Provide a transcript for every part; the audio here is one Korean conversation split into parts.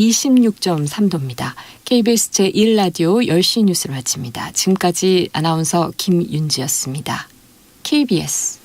26.3도입니다. KBS 제1라디오 10시 뉴스를 마칩니다. 지금까지 아나운서 김윤지였습니다. KBS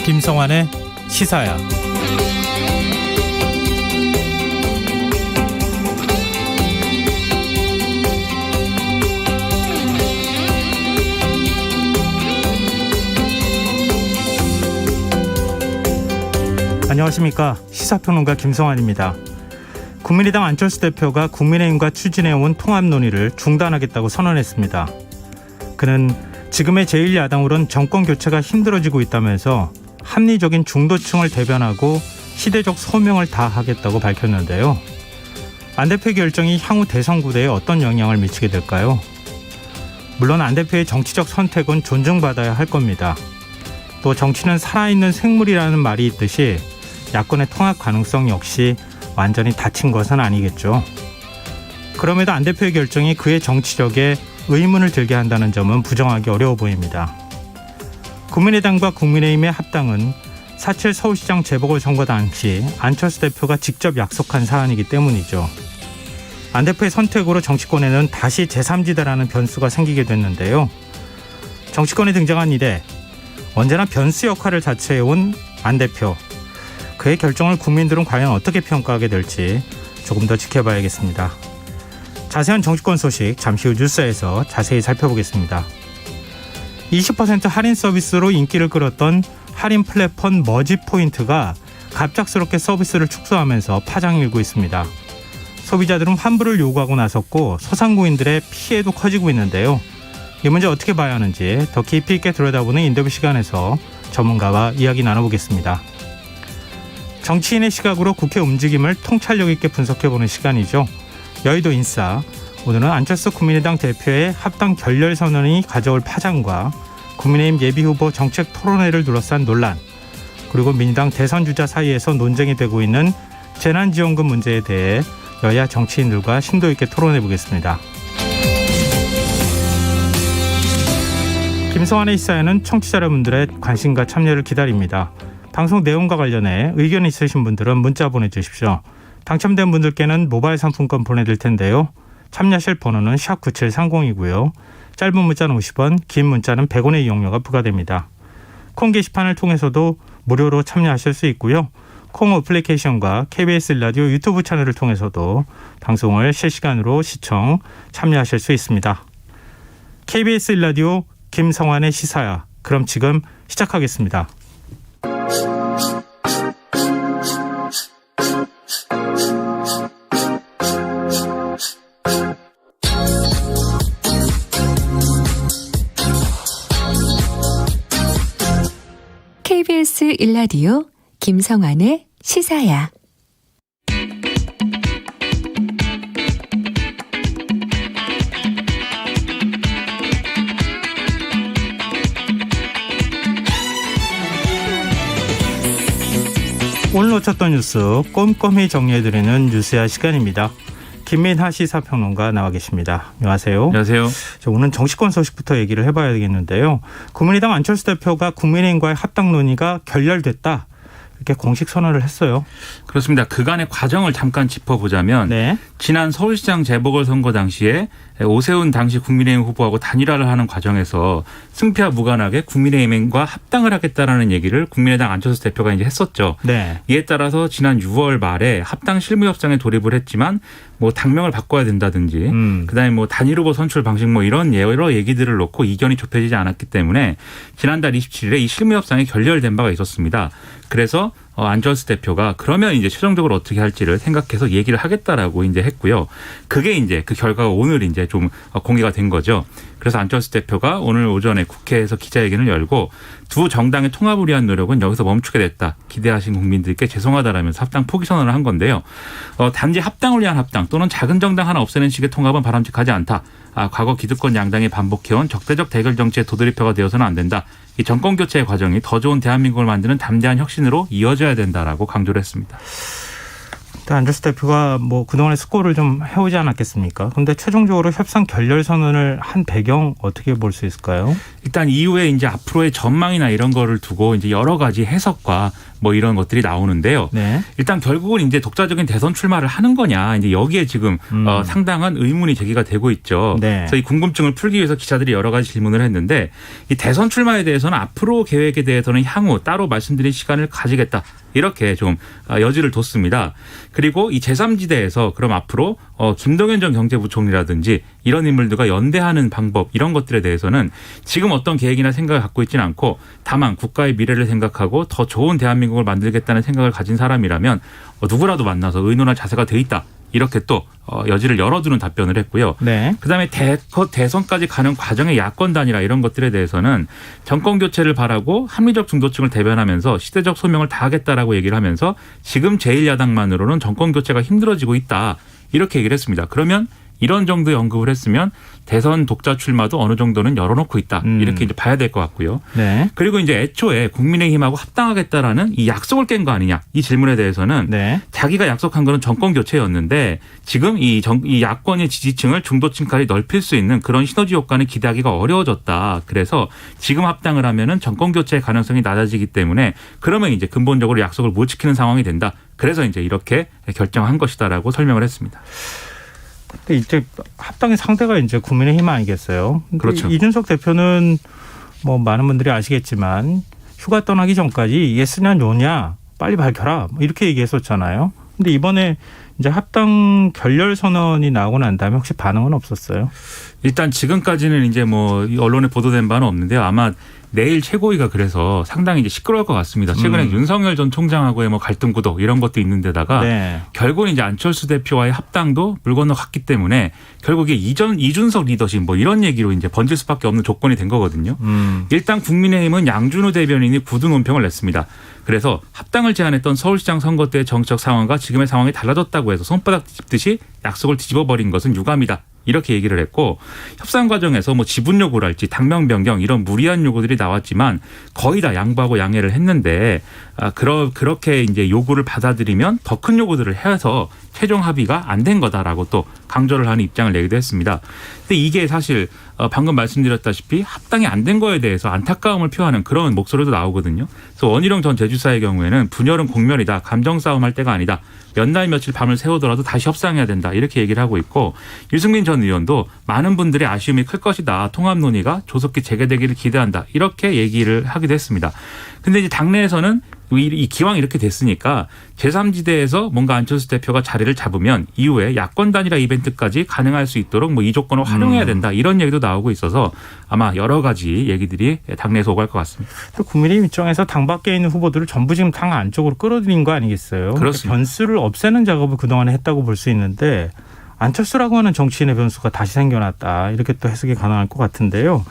김성환의 시사야. 안녕하십니까. 시사평론가 김성환입니다. 국민의당 안철수 대표가 국민의힘과 추진해온 통합 논의를 중단하겠다고 선언했습니다. 그는 지금의 제1야당으론 정권 교체가 힘들어지고 있다면서 합리적인 중도층을 대변하고 시대적 소명을 다하겠다고 밝혔는데요. 안 대표의 결정이 향후 대선 구대에 어떤 영향을 미치게 될까요? 물론 안 대표의 정치적 선택은 존중받아야 할 겁니다. 또 정치는 살아있는 생물이라는 말이 있듯이 야권의 통합 가능성 역시 완전히 닫힌 것은 아니겠죠. 그럼에도 안 대표의 결정이 그의 정치력에 의문을 들게 한다는 점은 부정하기 어려워 보입니다. 국민의당과 국민의힘의 합당은 4.7 서울시장 재보궐선거 당시 안철수 대표가 직접 약속한 사안이기 때문이죠. 안 대표의 선택으로 정치권에는 다시 제3지대라는 변수가 생기게 됐는데요. 정치권에 등장한 이래 언제나 변수 역할을 자처해온 안 대표. 그의 결정을 국민들은 과연 어떻게 평가하게 될지 조금 더 지켜봐야겠습니다. 자세한 정치권 소식 잠시 후 뉴스에서 자세히 살펴보겠습니다. 20% 할인 서비스로 인기를 끌었던 할인 플랫폼 머지포인트가 갑작스럽게 서비스를 축소하면서 파장이 일고 있습니다. 소비자들은 환불을 요구하고 나섰고 소상공인들의 피해도 커지고 있는데요. 이 문제 어떻게 봐야 하는지 더 깊이 있게 들여다보는 인터뷰 시간에서 전문가와 이야기 나눠보겠습니다. 정치인의 시각으로 국회 움직임을 통찰력 있게 분석해보는 시간이죠. 여의도 인싸. 오늘은 안철수 국민의당 대표의 합당 결렬 선언이 가져올 파장과 국민의힘 예비후보 정책 토론회를 둘러싼 논란, 그리고 민주당 대선 주자 사이에서 논쟁이 되고 있는 재난지원금 문제에 대해 여야 정치인들과 심도 있게 토론해 보겠습니다. 김성환의 시사에는 청취자 여러분들의 관심과 참여를 기다립니다. 방송 내용과 관련해 의견 있으신 분들은 문자 보내주십시오. 당첨된 분들께는 모바일 상품권 보내드릴 텐데요. 참여하실 번호는 샵9730이고요. 짧은 문자는 50원, 긴 문자는 100원의 이용료가 부과됩니다. 콩 게시판을 통해서도 무료로 참여하실 수 있고요. 콩 어플리케이션과 KBS 라디오 유튜브 채널을 통해서도 방송을 실시간으로 시청, 참여하실 수 있습니다. KBS 라디오 김성환의 시사야. 그럼 지금 시작하겠습니다. KBS 1라디오 김성환의 시사야. 오늘 놓쳤던 뉴스 꼼꼼히 정리해드리는 뉴스야 시간입니다. 김민하 시사평론가 나와 계십니다. 안녕하세요. 안녕하세요. 오늘 정치권 소식부터 얘기를 해봐야 되겠는데요. 국민의당 안철수 대표가 국민의힘과의 합당 논의가 결렬됐다, 이렇게 공식 선언을 했어요. 그렇습니다. 그간의 과정을 잠깐 짚어보자면 지난 서울시장 재보궐선거 당시에 오세훈 당시 국민의힘 후보하고 단일화를 하는 과정에서 승패와 무관하게 국민의힘과 합당을 하겠다라는 얘기를 국민의당 안철수 대표가 이제 했었죠. 이에 따라서 지난 6월 말에 합당 실무협상에 돌입을 했지만 뭐 당명을 바꿔야 된다든지 그다음에 뭐 단일 후보 선출 방식 뭐 이런 여러 얘기들을 놓고 이견이 좁혀지지 않았기 때문에 지난달 27일에 이 실무협상이 결렬된 바가 있었습니다. 그래서 안철수 대표가 그러면 이제 최종적으로 어떻게 할지를 생각해서 얘기를 하겠다라고 이제 했고요. 그게 이제 그 결과가 오늘 이제 좀 공개가 된 거죠. 그래서 안철수 대표가 오늘 오전에 국회에서 기자회견을 열고 두 정당의 통합을 위한 노력은 여기서 멈추게 됐다. 기대하신 국민들께 죄송하다라면서 합당 포기 선언을 한 건데요. 단지 합당을 위한 합당 또는 작은 정당 하나 없애는 식의 통합은 바람직하지 않다. 과거 기득권 양당이 반복해온 적대적 대결 정치의 도드리표가 되어서는 안 된다. 이 정권 교체의 과정이 더 좋은 대한민국을 만드는 담대한 혁신으로 이어져야 된다라고 강조를 했습니다. 안철수 대표가 뭐 그동안의 숙고를 좀 해오지 않았겠습니까? 그런데 최종적으로 협상 결렬 선언을 한 배경 어떻게 볼 수 있을까요? 일단 이후에 이제 앞으로의 전망이나 이런 거를 두고 이제 여러 가지 해석과 뭐 이런 것들이 나오는데요. 네. 일단 결국은 이제 독자적인 대선 출마를 하는 거냐, 이제 여기에 지금 상당한 의문이 제기가 되고 있죠. 네. 그래서 이 궁금증을 풀기 위해서 기자들이 여러 가지 질문을 했는데, 이 대선 출마에 대해서는 앞으로 계획에 대해서는 향후 따로 말씀드릴 시간을 가지겠다. 이렇게 좀 여지를 뒀습니다. 그리고 이 제3지대에서 그럼 앞으로 김동연 전 경제부총리라든지 이런 인물들과 연대하는 방법, 이런 것들에 대해서는 지금 어떤 계획이나 생각을 갖고 있지는 않고, 다만 국가의 미래를 생각하고 더 좋은 대한민국을 만들겠다는 생각을 가진 사람이라면 누구라도 만나서 의논할 자세가 돼 있다. 이렇게 또 여지를 열어두는 답변을 했고요. 네. 그다음에 대선까지 가는 과정의 야권 단일화 이런 것들에 대해서는 정권 교체를 바라고 합리적 중도층을 대변하면서 시대적 소명을 다하겠다라고 얘기를 하면서 지금 제1야당만으로는 정권 교체가 힘들어지고 있다. 이렇게 얘기를 했습니다. 그러면 이런 정도의 언급을 했으면 대선 독자 출마도 어느 정도는 열어놓고 있다. 이렇게 이제 봐야 될 것 같고요. 네. 그리고 이제 애초에 국민의힘하고 합당하겠다라는 이 약속을 깬 거 아니냐. 이 질문에 대해서는 네. 자기가 약속한 거는 정권 교체였는데 지금 이 야권의 지지층을 중도층까지 넓힐 수 있는 그런 시너지 효과는 기대하기가 어려워졌다. 그래서 지금 합당을 하면은 정권 교체의 가능성이 낮아지기 때문에 그러면 이제 근본적으로 약속을 못 지키는 상황이 된다. 그래서 이제 이렇게 결정한 것이다라고 설명을 했습니다. 근데 이제 합당의 상대가 이제 국민의힘 아니겠어요? 그렇죠. 이준석 대표는 뭐 많은 분들이 아시겠지만 휴가 떠나기 전까지 이게 쓰냐 노냐 빨리 밝혀라 뭐 이렇게 얘기했었잖아요. 근데 이번에 이제 합당 결렬 선언이 나오고 난 다음에 혹시 반응은 없었어요? 일단 지금까지는 이제 뭐 언론에 보도된 바는 없는데요. 아마 내일 최고위가 그래서 상당히 이제 시끄러울 것 같습니다. 최근에 윤석열 전 총장하고의 뭐 갈등 구도 이런 것도 있는데다가 네. 결국은 이제 안철수 대표와의 합당도 물 건너 갔기 때문에 결국에 이준석 리더십 뭐 이런 얘기로 이제 번질 수밖에 없는 조건이 된 거거든요. 일단 국민의힘은 양준호 대변인이 굳은 논평을 냈습니다. 그래서 합당을 제안했던 서울시장 선거 때의 정치적 상황과 지금의 상황이 달라졌다고 해서 손바닥 뒤집듯이 약속을 뒤집어버린 것은 유감이다. 이렇게 얘기를 했고, 협상 과정에서 뭐 지분 요구랄지 당명 변경 이런 무리한 요구들이 나왔지만 거의 다 양보하고 양해를 했는데 그렇게 이제 요구를 받아들이면 더 큰 요구들을 해서 최종 합의가 안 된 거다라고 또 강조를 하는 입장을 내기도 했습니다. 근데 이게 사실 방금 말씀드렸다시피 합당이 안 된 거에 대해서 안타까움을 표하는 그런 목소리도 나오거든요. 그래서 원희룡 전 제주사의 경우에는 분열은 공멸이다. 감정 싸움할 때가 아니다. 몇 날 며칠 밤을 새우더라도 다시 협상해야 된다. 이렇게 얘기를 하고 있고, 유승민 전 의원도 많은 분들의 아쉬움이 클 것이다. 통합 논의가 조속히 재개되기를 기대한다. 이렇게 얘기를 하기도 했습니다. 근데 이제 당내에서는 이 기왕 이렇게 됐으니까 제3지대에서 뭔가 안철수 대표가 자리를 잡으면 이후에 야권 단일화 이벤트까지 가능할 수 있도록 뭐 이 조건을 활용해야 된다. 이런 얘기도 나오고 있어서 아마 여러 가지 얘기들이 당내에서 오갈 것 같습니다. 국민의힘 입장에서 당 밖에 있는 후보들을 전부 지금 당 안쪽으로 끌어들인 거 아니겠어요? 그렇습니다. 변수를 없애는 작업을 그동안에 했다고 볼 수 있는데 안철수라고 하는 정치인의 변수가 다시 생겨났다. 이렇게 또 해석이 가능할 것 같은데요.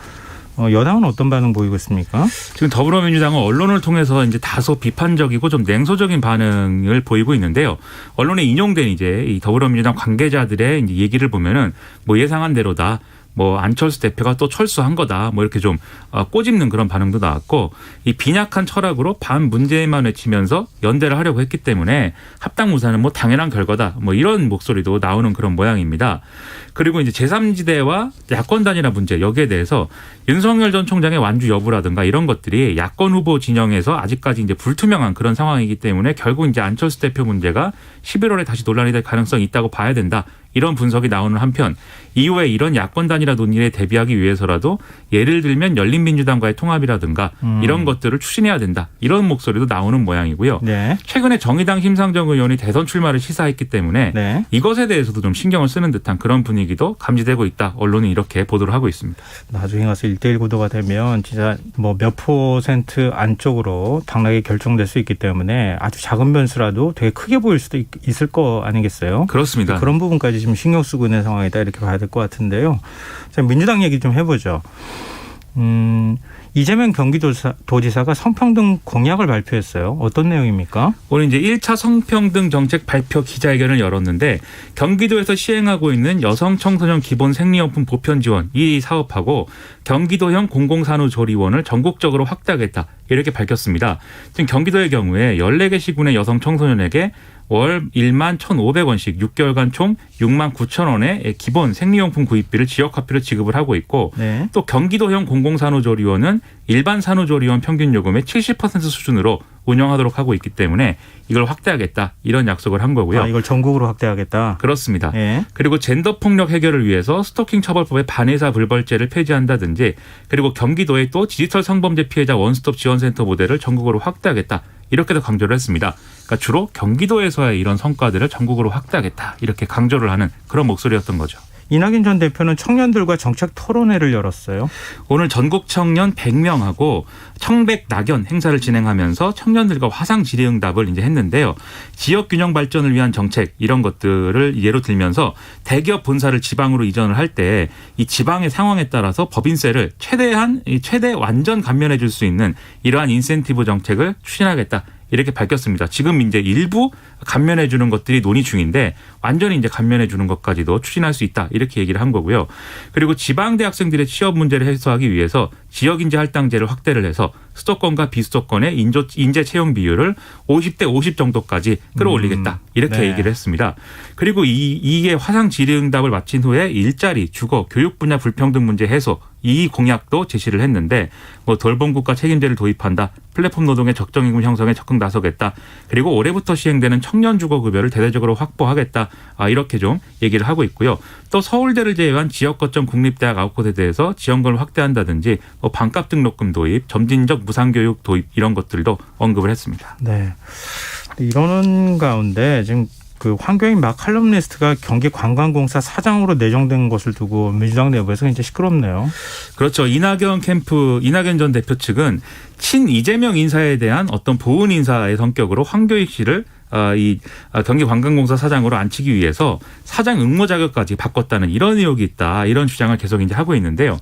여당은 어떤 반응 보이고 있습니까? 지금 더불어민주당은 언론을 통해서 이제 다소 비판적이고 좀 냉소적인 반응을 보이고 있는데요. 언론에 인용된 이제 이 더불어민주당 관계자들의 이제 얘기를 보면은 뭐 예상한 대로다. 뭐 안철수 대표가 또 철수한 거다. 뭐 이렇게 좀 꼬집는 그런 반응도 나왔고, 이 빈약한 철학으로 반 문재인만 외치면서 연대를 하려고 했기 때문에 합당 무산은 뭐 당연한 결과다. 뭐 이런 목소리도 나오는 그런 모양입니다. 그리고 이제 제3지대와 야권 단일화 문제, 여기에 대해서 윤석열 전 총장의 완주 여부라든가 이런 것들이 야권 후보 진영에서 아직까지 이제 불투명한 그런 상황이기 때문에 결국 이제 안철수 대표 문제가 11월에 다시 논란이 될 가능성이 있다고 봐야 된다. 이런 분석이 나오는 한편, 이후에 이런 야권 단일화 논의에 대비하기 위해서라도 예를 들면 열린민주당과의 통합이라든가 이런 것들을 추진해야 된다. 이런 목소리도 나오는 모양이고요. 네. 최근에 정의당 심상정 의원이 대선 출마를 시사했기 때문에 네. 이것에 대해서도 좀 신경을 쓰는 듯한 그런 분위기도 감지되고 있다. 언론은 이렇게 보도를 하고 있습니다. 나중에 가서 1대1 구도가 되면 진짜 뭐 몇 % 안쪽으로 당락이 결정될 수 있기 때문에 아주 작은 변수라도 되게 크게 보일 수도 있을 거 아니겠어요? 그렇습니다. 그런 부분까지 지금 신경 쓰고 있는 상황이다 이렇게 봐야 될 것 같은데요. 자, 민주당 얘기 좀 해보죠. 이재명 경기도지사가 성평등 공약을 발표했어요. 어떤 내용입니까? 오늘 이제 1차 성평등 정책 발표 기자회견을 열었는데 경기도에서 시행하고 있는 여성 청소년 기본 생리용품 보편 지원 이 사업하고 경기도형 공공산후조리원을 전국적으로 확대하겠다 이렇게 밝혔습니다. 지금 경기도의 경우에 14개 시군의 여성 청소년에게 월 1만 1,500원씩 6개월간 총 6만 9천 원의 기본 생리용품 구입비를 지역화폐로 지급을 하고 있고 네. 또 경기도형 공공산후조리원은 일반 산후조리원 평균 요금의 70% 수준으로 운영하도록 하고 있기 때문에 이걸 확대하겠다 이런 약속을 한 거고요. 이걸 전국으로 확대하겠다. 그렇습니다. 네. 그리고 젠더폭력 해결을 위해서 스토킹 처벌법의 반의사 불벌죄를 폐지한다든지 그리고 경기도에 또 디지털 성범죄 피해자 원스톱 지원센터 모델을 전국으로 확대하겠다. 이렇게도 강조를 했습니다. 그러니까 주로 경기도에서의 이런 성과들을 전국으로 확대하겠다. 이렇게 강조를 하는 그런 목소리였던 거죠. 이낙연 전 대표는 청년들과 정책 토론회를 열었어요. 오늘 전국 청년 100명하고 청백 낙연 행사를 진행하면서 청년들과 화상 질의응답을 이제 했는데요. 지역 균형 발전을 위한 정책 이런 것들을 예로 들면서 대기업 본사를 지방으로 이전을 할 때 이 지방의 상황에 따라서 법인세를 최대 완전 감면해 줄 수 있는 이러한 인센티브 정책을 추진하겠다. 이렇게 밝혔습니다. 지금 이제 일부 감면해 주는 것들이 논의 중인데 완전히 이제 감면해 주는 것까지도 추진할 수 있다. 이렇게 얘기를 한 거고요. 그리고 지방 대학생들의 취업 문제를 해소하기 위해서 지역 인재 할당제를 확대를 해서 수도권과 비수도권의 인재 채용 비율을 50대 50 정도까지 끌어올리겠다. 이렇게 네. 얘기를 했습니다. 그리고 이게 화상 질의응답을 마친 후에 일자리, 주거, 교육 분야 불평등 문제 해소 이 공약도 제시를 했는데 뭐 돌봄국가 책임제를 도입한다. 플랫폼 노동의 적정임금 형성에 적극 나서겠다. 그리고 올해부터 시행되는 청년 주거급여를 대대적으로 확보하겠다. 이렇게 좀 얘기를 하고 있고요. 또 서울대를 제외한 지역 거점 국립대학 9곳에 대해서 지원금을 확대한다든지 반값 등록금 도입, 점진적 무상교육 도입 이런 것들도 언급을 했습니다. 네. 이러는 가운데 지금 그 황교익 막 칼럼니스트가 경기관광공사 사장으로 내정된 것을 두고 민주당 내부에서 굉장히 시끄럽네요. 그렇죠. 이낙연 전 대표 측은 친 이재명 인사에 대한 어떤 보훈 인사의 성격으로 황교익 씨를 경기관광공사 사장으로 앉히기 위해서 사장 응모 자격까지 바꿨다는 이런 의혹이 있다. 이런 주장을 계속 이제 하고 있는데요.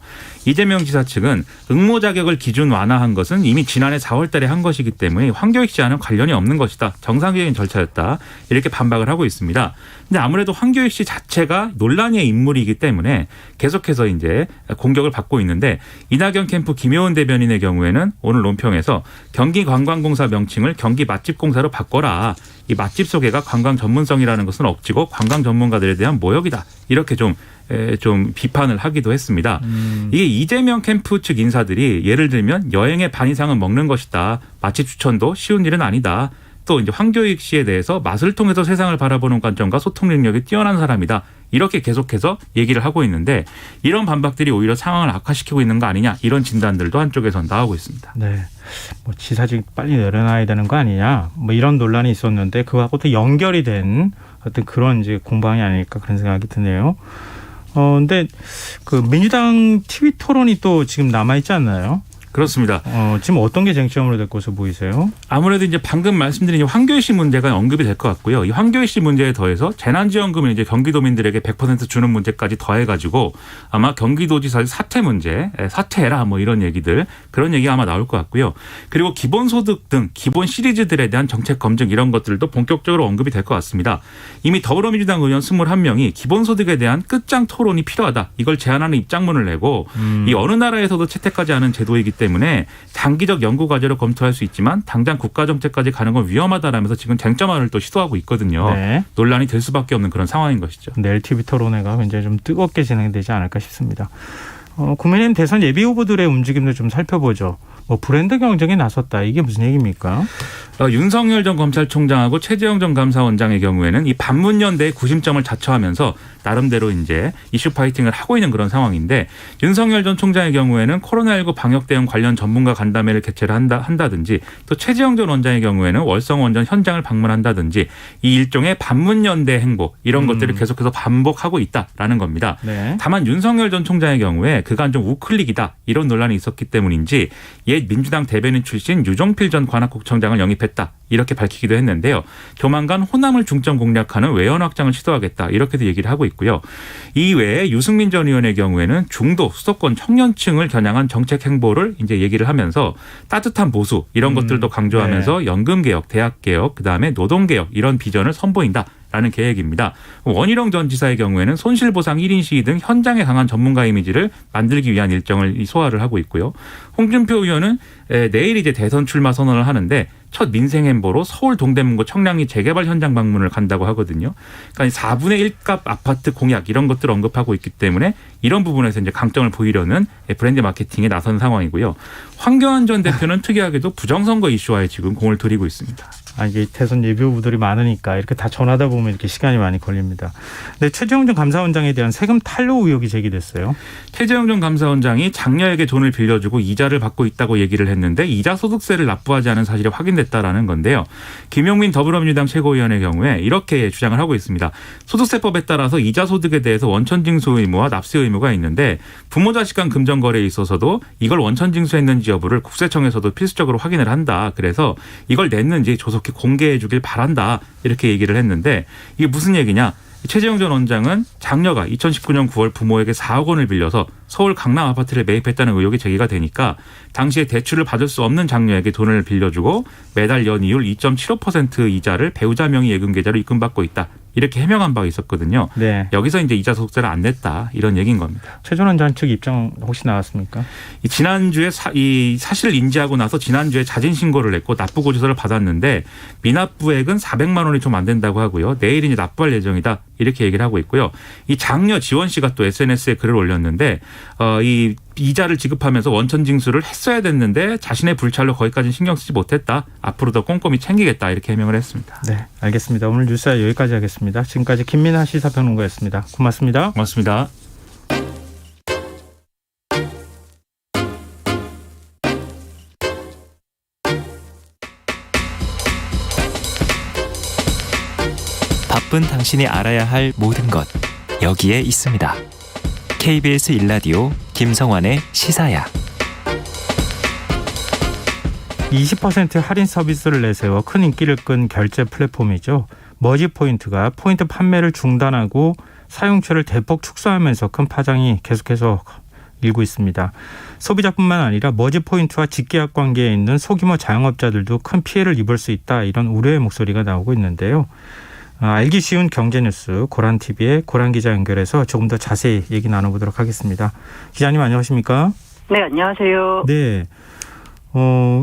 이재명 지사 측은 응모 자격을 기준 완화한 것은 이미 지난해 4월 달에 한 것이기 때문에 황교익 씨와는 관련이 없는 것이다. 정상적인 절차였다. 이렇게 반박을 하고 있습니다. 근데 아무래도 황교익 씨 자체가 논란의 인물이기 때문에 계속해서 이제 공격을 받고 있는데 이낙연 캠프 김효은 대변인의 경우에는 오늘 논평에서 경기관광공사 명칭을 경기맛집공사로 바꿔라. 이 맛집 소개가 관광 전문성이라는 것은 억지고 관광 전문가들에 대한 모욕이다. 이렇게 좀 비판을 하기도 했습니다. 이게 이재명 캠프 측 인사들이 예를 들면 여행의 반 이상은 먹는 것이다. 맛집 추천도 쉬운 일은 아니다. 또 이제 황교익 씨에 대해서 맛을 통해서 세상을 바라보는 관점과 소통 능력이 뛰어난 사람이다. 이렇게 계속해서 얘기를 하고 있는데 이런 반박들이 오히려 상황을 악화시키고 있는 거 아니냐 이런 진단들도 한쪽에서 나오고 있습니다. 네, 뭐 지사직 빨리 내려놔야 되는 거 아니냐 뭐 이런 논란이 있었는데 그거하고 또 연결이 된 어떤 그런 이제 공방이 아닐까 그런 생각이 드네요. 근데 그 민주당 TV 토론이 또 지금 남아 있지 않나요? 그렇습니다. 지금 어떤 게 쟁점으로 될 것으로 보이세요? 아무래도 이제 방금 말씀드린 황교익 씨 문제가 언급이 될 것 같고요. 이 황교익 씨 문제에 더해서 재난지원금을 이제 경기도민들에게 100% 주는 문제까지 더해가지고 아마 경기도지사 사퇴 문제, 사퇴해라 뭐 이런 얘기들 그런 얘기가 아마 나올 것 같고요. 그리고 기본소득 등 기본 시리즈들에 대한 정책 검증 이런 것들도 본격적으로 언급이 될 것 같습니다. 이미 더불어민주당 의원 21명이 기본소득에 대한 끝장 토론이 필요하다. 이걸 제안하는 입장문을 내고 이 어느 나라에서도 채택하지 않은 제도이기 때문에 장기적 연구 과제로 검토할 수 있지만 당장 국가 정책까지 가는 건 위험하다라면서 지금 쟁점화를 또 시도하고 있거든요. 네. 논란이 될 수밖에 없는 그런 상황인 것이죠. 내일 TV 토론회가 굉장히 좀 뜨겁게 진행되지 않을까 싶습니다. 국민의힘 대선 예비 후보들의 움직임도 좀 살펴보죠. 뭐 브랜드 경쟁에 나섰다. 이게 무슨 얘기입니까? 윤석열 전 검찰총장하고 최재형 전 감사원장의 경우에는 이 반문연대의 구심점을 자처하면서 나름대로 이제 이슈 파이팅을 하고 있는 그런 상황인데 윤석열 전 총장의 경우에는 코로나19 방역 대응 관련 전문가 간담회를 개최를 한다든지 또 최재형 전 원장의 경우에는 월성 원전 현장을 방문한다든지 이 일종의 반문연대 행보 이런 것들을 계속해서 반복하고 있다라는 겁니다. 네. 다만 윤석열 전 총장의 경우에 그간 좀 우클릭이다 이런 논란이 있었기 때문인지 옛 옛 민주당 대변인 출신 유종필 전 관악구청장을 영입했다. 이렇게 밝히기도 했는데요. 조만간 호남을 중점 공략하는 외연 확장을 시도하겠다. 이렇게도 얘기를 하고 있고요. 이외에 유승민 전 의원의 경우에는 중도, 수도권 청년층을 겨냥한 정책 행보를 이제 얘기를 하면서 따뜻한 보수 이런 것들도 강조하면서 연금개혁, 대학개혁, 그다음에 노동개혁 이런 비전을 선보인다. 라는 계획입니다. 원희룡 전 지사의 경우에는 손실보상 1인 시위 등 현장에 강한 전문가 이미지를 만들기 위한 일정을 소화를 하고 있고요. 홍준표 의원은 내일 이제 대선 출마 선언을 하는데 첫 민생 행보로 서울 동대문구 청량리 재개발 현장 방문을 간다고 하거든요. 그러니까 4분의 1값 아파트 공약 이런 것들을 언급하고 있기 때문에 이런 부분에서 이제 강점을 보이려는 브랜드 마케팅에 나선 상황이고요. 황교안 전 대표는 특이하게도 부정선거 이슈화에 지금 공을 들이고 있습니다. 이게 대선 예비 후보들이 많으니까 이렇게 다 전하다 보면 이렇게 시간이 많이 걸립니다. 네, 최재형 전 감사원장에 대한 세금 탈루 의혹이 제기됐어요. 최재형 전 감사원장이 장녀에게 돈을 빌려주고 이자를 받고 있다고 얘기를 했는데 이자 소득세를 납부하지 않은 사실이 확인됐다라는 건데요. 김용민 더불어민주당 최고위원의 경우에 이렇게 주장을 하고 있습니다. 소득세법에 따라서 이자 소득에 대해서 원천징수 의무와 납세 의무가 있는데 부모 자식 간 금전 거래에 있어서도 이걸 원천징수했는지 여부를 국세청에서도 필수적으로 확인을 한다. 그래서 이걸 냈는지 조속히 공개해 주길 바란다. 이렇게 얘기를 했는데 이게 무슨 얘기냐. 최재형 전 원장은 장녀가 2019년 9월 부모에게 4억 원을 빌려서 서울 강남 아파트를 매입했다는 의혹이 제기가 되니까 당시에 대출을 받을 수 없는 장녀에게 돈을 빌려주고 매달 연이율 2.75% 이자를 배우자 명의 예금 계좌로 입금받고 있다. 이렇게 해명한 바가 있었거든요. 네. 여기서 이제 이자 소득세를 안 냈다 이런 얘기인 겁니다. 최 전 원장 측 입장 혹시 나왔습니까? 지난주에 이 사실을 인지하고 나서 지난주에 자진 신고를 했고 납부 고지서를 받았는데 미납부액은 400만 원이 좀 안 된다고 하고요. 내일 이제 납부할 예정이다 이렇게 얘기를 하고 있고요. 이 장녀 지원 씨가 또 SNS에 글을 올렸는데 이 이자를 지급하면서 원천 징수를 했어야 됐는데 자신의 불찰로 거기까지 신경 쓰지 못했다. 앞으로 더 꼼꼼히 챙기겠다 이렇게 해명을 했습니다. 네, 알겠습니다. 오늘 뉴스야 여기까지 하겠습니다. 지금까지 김민하 시사평론가였습니다. 고맙습니다. 고맙습니다. 바쁜 당신이 알아야 할 모든 것 여기에 있습니다. KBS 1라디오 김성환의 시사야. 20% 할인 서비스를 내세워 큰 인기를 끈 결제 플랫폼이죠. 머지포인트가 포인트 판매를 중단하고 사용처를 대폭 축소하면서 큰 파장이 계속해서 일고 있습니다. 소비자뿐만 아니라 머지포인트와 직계약 관계에 있는 소규모 자영업자들도 큰 피해를 입을 수 있다. 이런 우려의 목소리가 나오고 있는데요. 알기 쉬운 경제뉴스 고란TV의 고란 기자 연결해서 조금 더 자세히 얘기 나눠보도록 하겠습니다. 기자님 안녕하십니까? 네, 안녕하세요. 네.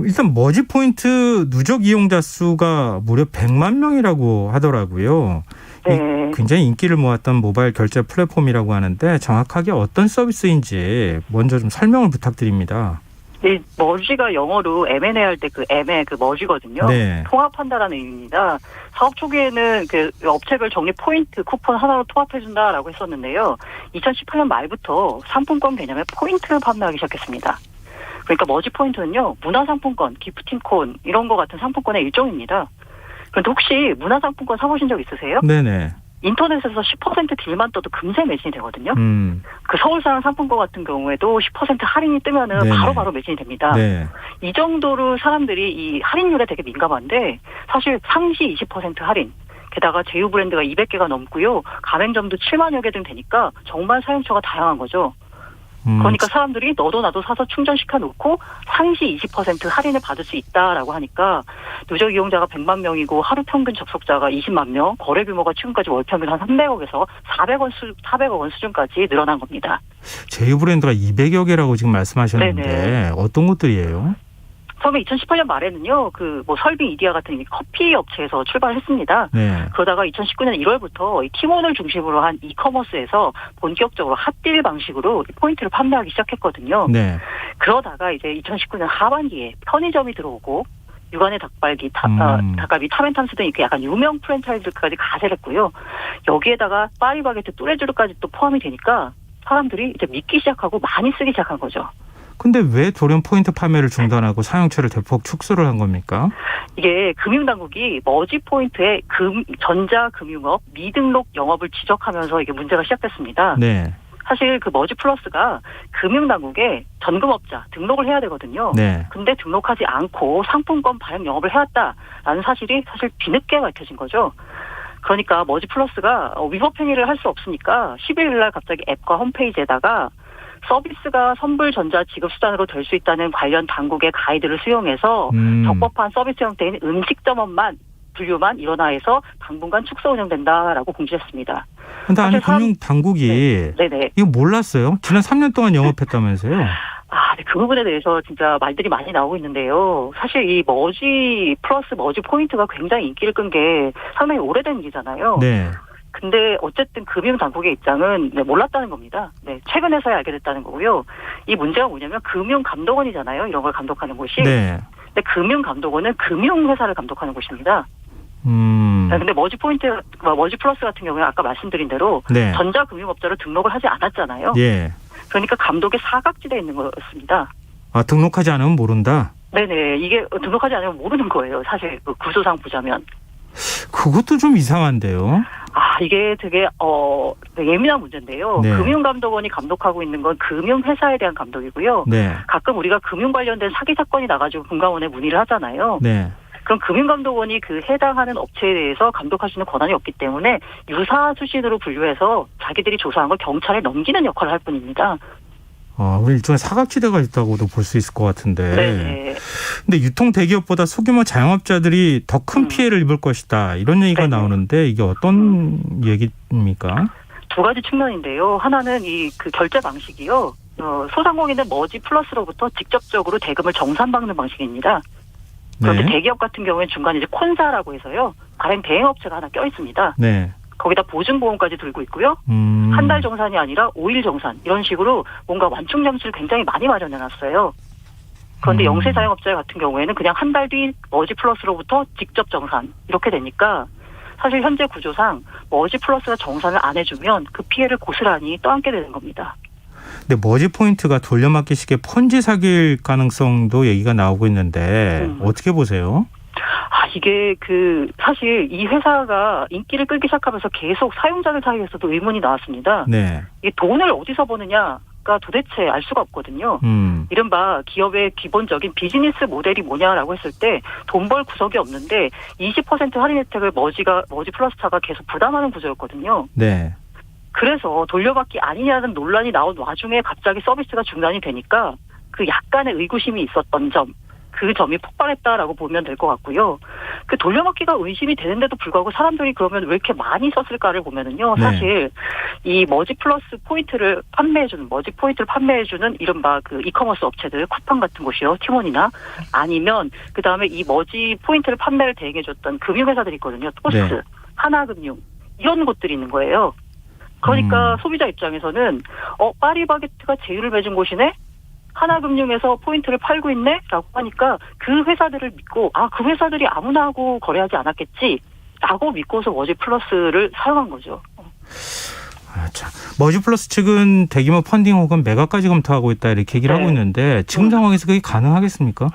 일단 머지포인트 누적 이용자 수가 무려 100만 명이라고 하더라고요. 네. 굉장히 인기를 모았던 모바일 결제 플랫폼이라고 하는데 정확하게 어떤 서비스인지 먼저 좀 설명을 부탁드립니다. 이 머지가 영어로 M&A 할 때 그 M의 그 머지거든요. 네. 통합한다라는 의미입니다. 사업 초기에는 그 업체별 적립 포인트 쿠폰 하나로 통합해준다라고 했었는데요. 2018년 말부터 상품권 개념의 포인트를 판매하기 시작했습니다. 그러니까 머지 포인트는요, 문화상품권, 기프팅콘 이런 거 같은 상품권의 일종입니다. 그런데 혹시 문화상품권 사보신 적 있으세요? 네네. 인터넷에서 10% 딜만 떠도 금세 매진이 되거든요. 그 서울사랑 상품권 같은 경우에도 10% 할인이 뜨면은 네네. 바로바로 매진이 됩니다. 네. 이 정도로 사람들이 이 할인율에 되게 민감한데 사실 상시 20% 할인. 게다가 제휴 브랜드가 200개가 넘고요. 가맹점도 7만여 개 등 되니까 정말 사용처가 다양한 거죠. 그러니까 사람들이 너도 나도 사서 충전시켜 놓고 상시 20% 할인을 받을 수 있다라고 하니까 누적 이용자가 100만 명이고 하루 평균 접속자가 20만 명, 거래 규모가 지금까지 월 평균 한 300억에서 400억 원 수준까지 늘어난 겁니다. 제휴 브랜드가 200여 개라고 지금 말씀하셨는데 네네. 어떤 것들이에요? 처음에 2018년 말에는요, 설빙 이디야 같은 커피 업체에서 출발했습니다. 네. 그러다가 2019년 1월부터 이 팀원을 중심으로 한 이커머스에서 본격적으로 핫딜 방식으로 포인트를 판매하기 시작했거든요. 네. 그러다가 이제 2019년 하반기에 편의점이 들어오고 육안의 닭갈비, 타멘탐스 등 이렇게 약간 유명 프랜차이즈까지 가세를 했고요. 여기에다가 파리바게트, 뚜레쥬르까지 또 포함이 되니까 사람들이 이제 믿기 시작하고 많이 쓰기 시작한 거죠. 근데 왜 돌연 포인트 판매를 중단하고 사용처를 대폭 축소를 한 겁니까? 이게 금융당국이 머지 전자금융업 미등록 영업을 지적하면서 이게 문제가 시작됐습니다. 네. 사실 그 머지 플러스가 금융당국에 전금업자 등록을 해야 되거든요. 네. 근데 등록하지 않고 상품권 발행 영업을 해왔다라는 사실이 사실 뒤늦게 밝혀진 거죠. 그러니까 머지 플러스가 위법 행위를 할 수 없으니까 11일 날 갑자기 앱과 홈페이지에다가 서비스가 선불전자 지급수단으로 될 수 있다는 관련 당국의 가이드를 수용해서 적법한 서비스 형태인 음식점업만 분류만 일원화해서 당분간 축소 운영된다라고 공지했습니다. 그런데 아니 금융당국이 네네. 이거 몰랐어요? 지난 3년 동안 영업했다면서요? 네, 그 부분에 대해서 진짜 말들이 많이 나오고 있는데요. 사실 이 머지 플러스 머지 포인트가 굉장히 인기를 끈 게 상당히 오래된 일이잖아요. 네. 근데 어쨌든 금융당국의 입장은 몰랐다는 겁니다. 네, 최근에서야 알게 됐다는 거고요. 이 문제가 뭐냐면 금융감독원이잖아요. 이런 걸 감독하는 곳이. 네. 근데 금융감독원은 금융회사를 감독하는 곳입니다. 근데 머지 플러스 같은 경우는 아까 말씀드린 대로 네. 전자금융업자로 등록을 하지 않았잖아요. 예. 그러니까 감독의 사각지대에 있는 거였습니다. 등록하지 않으면 모른다? 네네. 이게 등록하지 않으면 모르는 거예요. 사실 그 구조상 보자면. 그것도 좀 이상한데요. 이게 되게 예민한 문제인데요. 네. 금융감독원이 감독하고 있는 건 금융회사에 대한 감독이고요. 네. 가끔 우리가 금융 관련된 사기 사건이 나가지고 금감원에 문의를 하잖아요. 네. 그럼 금융감독원이 그 해당하는 업체에 대해서 감독할 수 있는 권한이 없기 때문에 유사 수신으로 분류해서 자기들이 조사한 걸 경찰에 넘기는 역할을 할 뿐입니다. 우리 일종의 사각지대가 있다고도 볼 수 있을 것 같은데. 네. 근데 유통 대기업보다 소규모 자영업자들이 더 큰 피해를 입을 것이다. 이런 얘기가 네네. 나오는데 이게 어떤 얘기입니까? 두 가지 측면인데요. 하나는 그 결제 방식이요. 소상공인은 머지 플러스로부터 직접적으로 대금을 정산받는 방식입니다. 그런데 네. 대기업 같은 경우에는 중간에 이제 콘사라고 해서요. 발행 대행업체가 하나 껴있습니다. 네. 거기다 보증보험까지 들고 있고요. 한 달 정산이 아니라 5일 정산 이런 식으로 뭔가 완충 장치를 굉장히 많이 마련해놨어요. 그런데 영세 자영업자 같은 경우에는 그냥 한 달 뒤 머지 플러스로부터 직접 정산 이렇게 되니까 사실 현재 구조상 머지 플러스가 정산을 안 해주면 그 피해를 고스란히 떠안게 되는 겁니다. 근데 머지 포인트가 돌려막기식의 폰지 사기일 가능성도 얘기가 나오고 있는데 어떻게 보세요? 이게 사실 이 회사가 인기를 끌기 시작하면서 계속 사용자들 사이에서도 의문이 나왔습니다. 네. 이 돈을 어디서 버느냐가 도대체 알 수가 없거든요. 이른바 기업의 기본적인 비즈니스 모델이 뭐냐라고 했을 때 돈 벌 구석이 없는데 20% 할인 혜택을 머지 플러스 차가 계속 부담하는 구조였거든요. 네. 그래서 돌려받기 아니냐는 논란이 나온 와중에 갑자기 서비스가 중단이 되니까 그 약간의 의구심이 있었던 점, 그 점이 폭발했다라고 보면 될 것 같고요. 그 돌려받기가 의심이 되는데도 불구하고 사람들이 그러면 왜 이렇게 많이 썼을까를 보면은요. 네. 사실 이 머지 플러스 포인트를 판매해주는 이른바 그 이커머스 업체들, 쿠팡 같은 곳이요. 티몬이나 아니면 그 다음에 이 머지 포인트를 판매를 대행해줬던 금융회사들이 있거든요. 토스, 네. 하나금융 이런 곳들이 있는 거예요. 그러니까 소비자 입장에서는 파리바게트가 제휴를 맺은 곳이네? 하나금융에서 포인트를 팔고 있네? 라고 하니까 그 회사들을 믿고 그 회사들이 아무나 하고 거래하지 않았겠지? 라고 믿고서 머지 플러스를 사용한 거죠. 머지 플러스 측은 대규모 펀딩 혹은 매각까지 검토하고 있다 이렇게 얘기를 하고 있는데 지금 상황에서 그게 가능하겠습니까?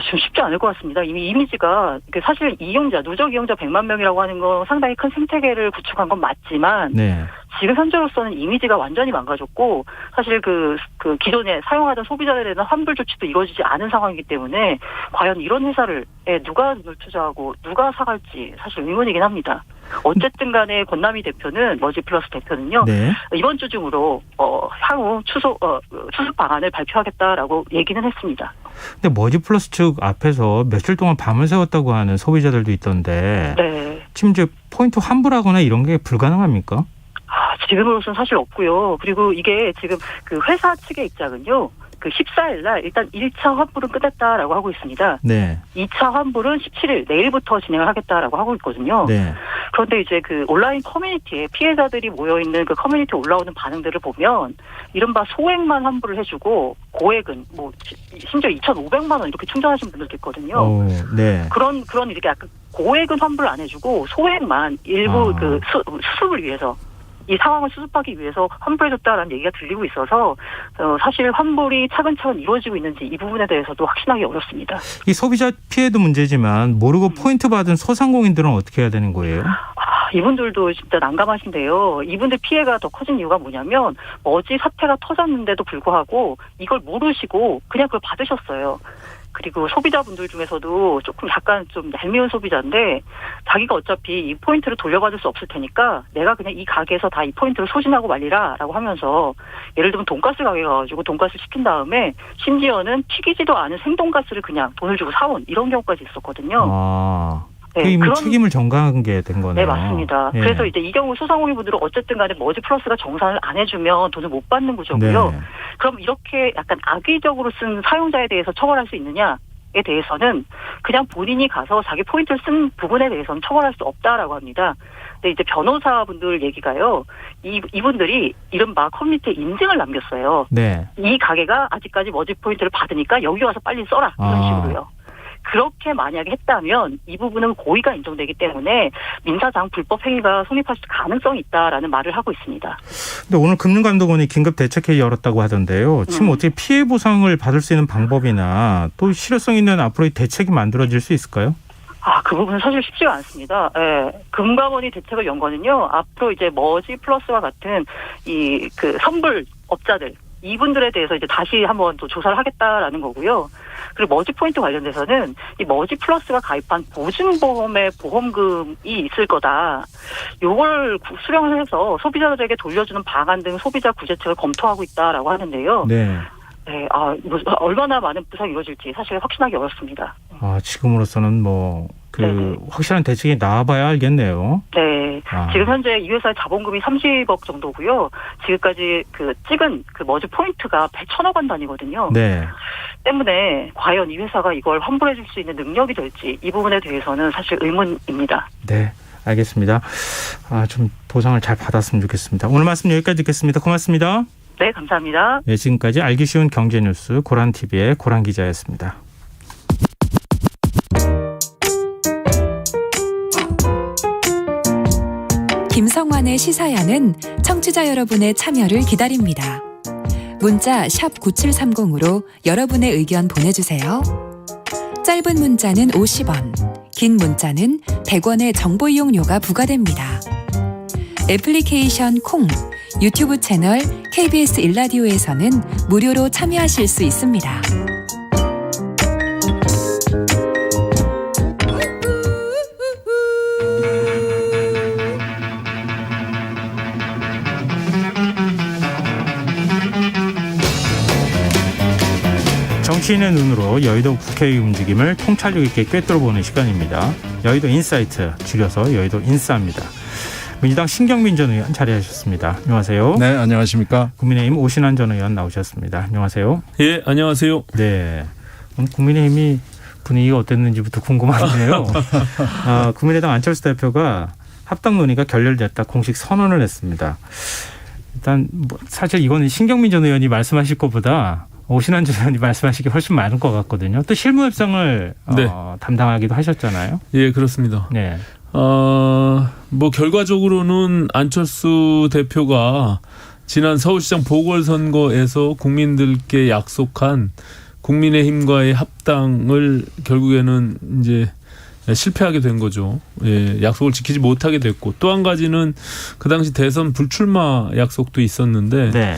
좀 쉽지 않을 것 같습니다. 이미 이미지가 사실 누적 이용자 100만 명이라고 하는 건 상당히 큰 생태계를 구축한 건 맞지만 네. 지금 현재로서는 이미지가 완전히 망가졌고 사실 그 기존에 사용하던 소비자들에 대한 환불 조치도 이루어지지 않은 상황이기 때문에 과연 이런 회사를 누가 눈을 투자하고 누가 사갈지 사실 의문이긴 합니다. 어쨌든 간에 권남희 대표는 머지 플러스 대표는요. 네. 이번 주 중으로 향후 추석 방안을 발표하겠다라고 얘기는 했습니다. 근데 머지 플러스 측 앞에서 며칠 동안 밤을 새웠다고 하는 소비자들도 있던데 네. 지금 이제 포인트 환불하거나 이런 게 불가능합니까? 지금으로서는 사실 없고요. 그리고 이게 지금 그 회사 측의 입장은요. 그 14일 날 일단 1차 환불은 끝냈다라고 하고 있습니다. 네. 2차 환불은 17일 내일부터 진행을 하겠다라고 하고 있거든요. 네. 그런데 이제 그 온라인 커뮤니티에 피해자들이 모여 있는 그 커뮤니티에 올라오는 반응들을 보면 이른바 소액만 환불을 해주고 고액은 심지어 2,500만 원 이렇게 충전하신 분들도 있거든요. 네. 그런 이렇게 약간 고액은 환불 안 해주고 소액만 일부 그 수습을 위해서. 이 상황을 수습하기 위해서 환불해줬다라는 얘기가 들리고 있어서 사실 환불이 차근차근 이루어지고 있는지 이 부분에 대해서도 확신하기 어렵습니다. 이 소비자 피해도 문제지만 모르고 포인트 받은 소상공인들은 어떻게 해야 되는 거예요? 이분들도 진짜 난감하신데요. 이분들 피해가 더 커진 이유가 뭐냐면 머지 사태가 터졌는데도 불구하고 이걸 모르시고 그냥 그걸 받으셨어요. 그리고 소비자분들 중에서도 조금 약간 좀 얄미운 소비자인데 자기가 어차피 이 포인트를 돌려받을 수 없을 테니까 내가 그냥 이 가게에서 다 이 포인트를 소진하고 말리라라고 하면서 예를 들면 돈가스 가게 가가지고 돈가스 시킨 다음에 심지어는 튀기지도 않은 생돈가스를 그냥 돈을 주고 사온 이런 경우까지 있었거든요. 네, 이미 책임을 전가하게 된 거네요. 네, 맞습니다. 예. 그래서 이제 이 경우 소상공인분들은 어쨌든 간에 머지 플러스가 정산을 안 해주면 돈을 못 받는 구조고요. 네. 그럼 이렇게 약간 악의적으로 쓴 사용자에 대해서 처벌할 수 있느냐에 대해서는 그냥 본인이 가서 자기 포인트를 쓴 부분에 대해서는 처벌할 수 없다라고 합니다. 근데 이제 변호사분들 얘기가요. 이분들이 이른바 커뮤니티에 인증을 남겼어요. 네. 이 가게가 아직까지 머지 포인트를 받으니까 여기 와서 빨리 써라 이런 식으로요. 그렇게 만약에 했다면 이 부분은 고의가 인정되기 때문에 민사상 불법 행위가 성립할 가능성이 있다라는 말을 하고 있습니다. 근데 오늘 금융감독원이 긴급 대책회의 열었다고 하던데요. 지금 어떻게 피해 보상을 받을 수 있는 방법이나 또 실효성 있는 앞으로의 대책이 만들어질 수 있을까요? 그 부분은 사실 쉽지가 않습니다. 예. 금감원이 대책을 연 거는요. 앞으로 이제 머지 플러스와 같은 이 그 선불업자들 이분들에 대해서 이제 다시 한번 또 조사를 하겠다라는 거고요. 그리고 머지 포인트 관련돼서는 이 머지 플러스가 가입한 보증보험의 보험금이 있을 거다. 요걸 수령을 해서 소비자들에게 돌려주는 방안 등 소비자 구제책을 검토하고 있다라고 하는데요. 네. 네, 얼마나 많은 부상이 이루어질지 사실 확신하기 어렵습니다. 지금으로서는 확실한 대책이 나와봐야 알겠네요. 네. 지금 현재 이 회사의 자본금이 30억 정도고요. 지금까지 찍은 머지 포인트가 1,100억 원 단위거든요. 네. 때문에 과연 이 회사가 이걸 환불해 줄 수 있는 능력이 될지 이 부분에 대해서는 사실 의문입니다. 네. 알겠습니다. 좀 보상을 잘 받았으면 좋겠습니다. 오늘 말씀 여기까지 듣겠습니다. 고맙습니다. 네, 감사합니다. 네, 지금까지 알기 쉬운 경제뉴스 고란TV의 고란 기자였습니다. 김성환의 시사야는 청취자 여러분의 참여를 기다립니다. 문자 샵 9730으로 여러분의 의견 보내주세요. 짧은 문자는 50원, 긴 문자는 100원의 정보 이용료가 부과됩니다. 애플리케이션 콩, 유튜브 채널 KBS 일라디오에서는 무료로 참여하실 수 있습니다. 정치인의 눈으로 여의도 국회의 움직임을 통찰력 있게 꿰뚫어보는 시간입니다. 여의도 인사이트, 줄여서 여의도 인싸입니다. 민주당 신경민 전 의원 자리하셨습니다. 안녕하세요. 네, 안녕하십니까. 국민의힘 오신환 전 의원 나오셨습니다. 안녕하세요. 예, 안녕하세요. 네, 오늘 국민의힘이 분위기가 어땠는지부터 궁금한데요. 국민의당 안철수 대표가 합당 논의가 결렬됐다 공식 선언을 했습니다. 일단 사실 이거는 신경민 전 의원이 말씀하실 것보다 오신환 전 의원이 말씀하시기 훨씬 많은 것 같거든요. 또 실무 협상을 네. 담당하기도 하셨잖아요. 예, 그렇습니다. 네. 결과적으로는 안철수 대표가 지난 서울시장 보궐선거에서 국민들께 약속한 국민의힘과의 합당을 결국에는 이제 실패하게 된 거죠. 예, 약속을 지키지 못하게 됐고 또 한 가지는 그 당시 대선 불출마 약속도 있었는데 네.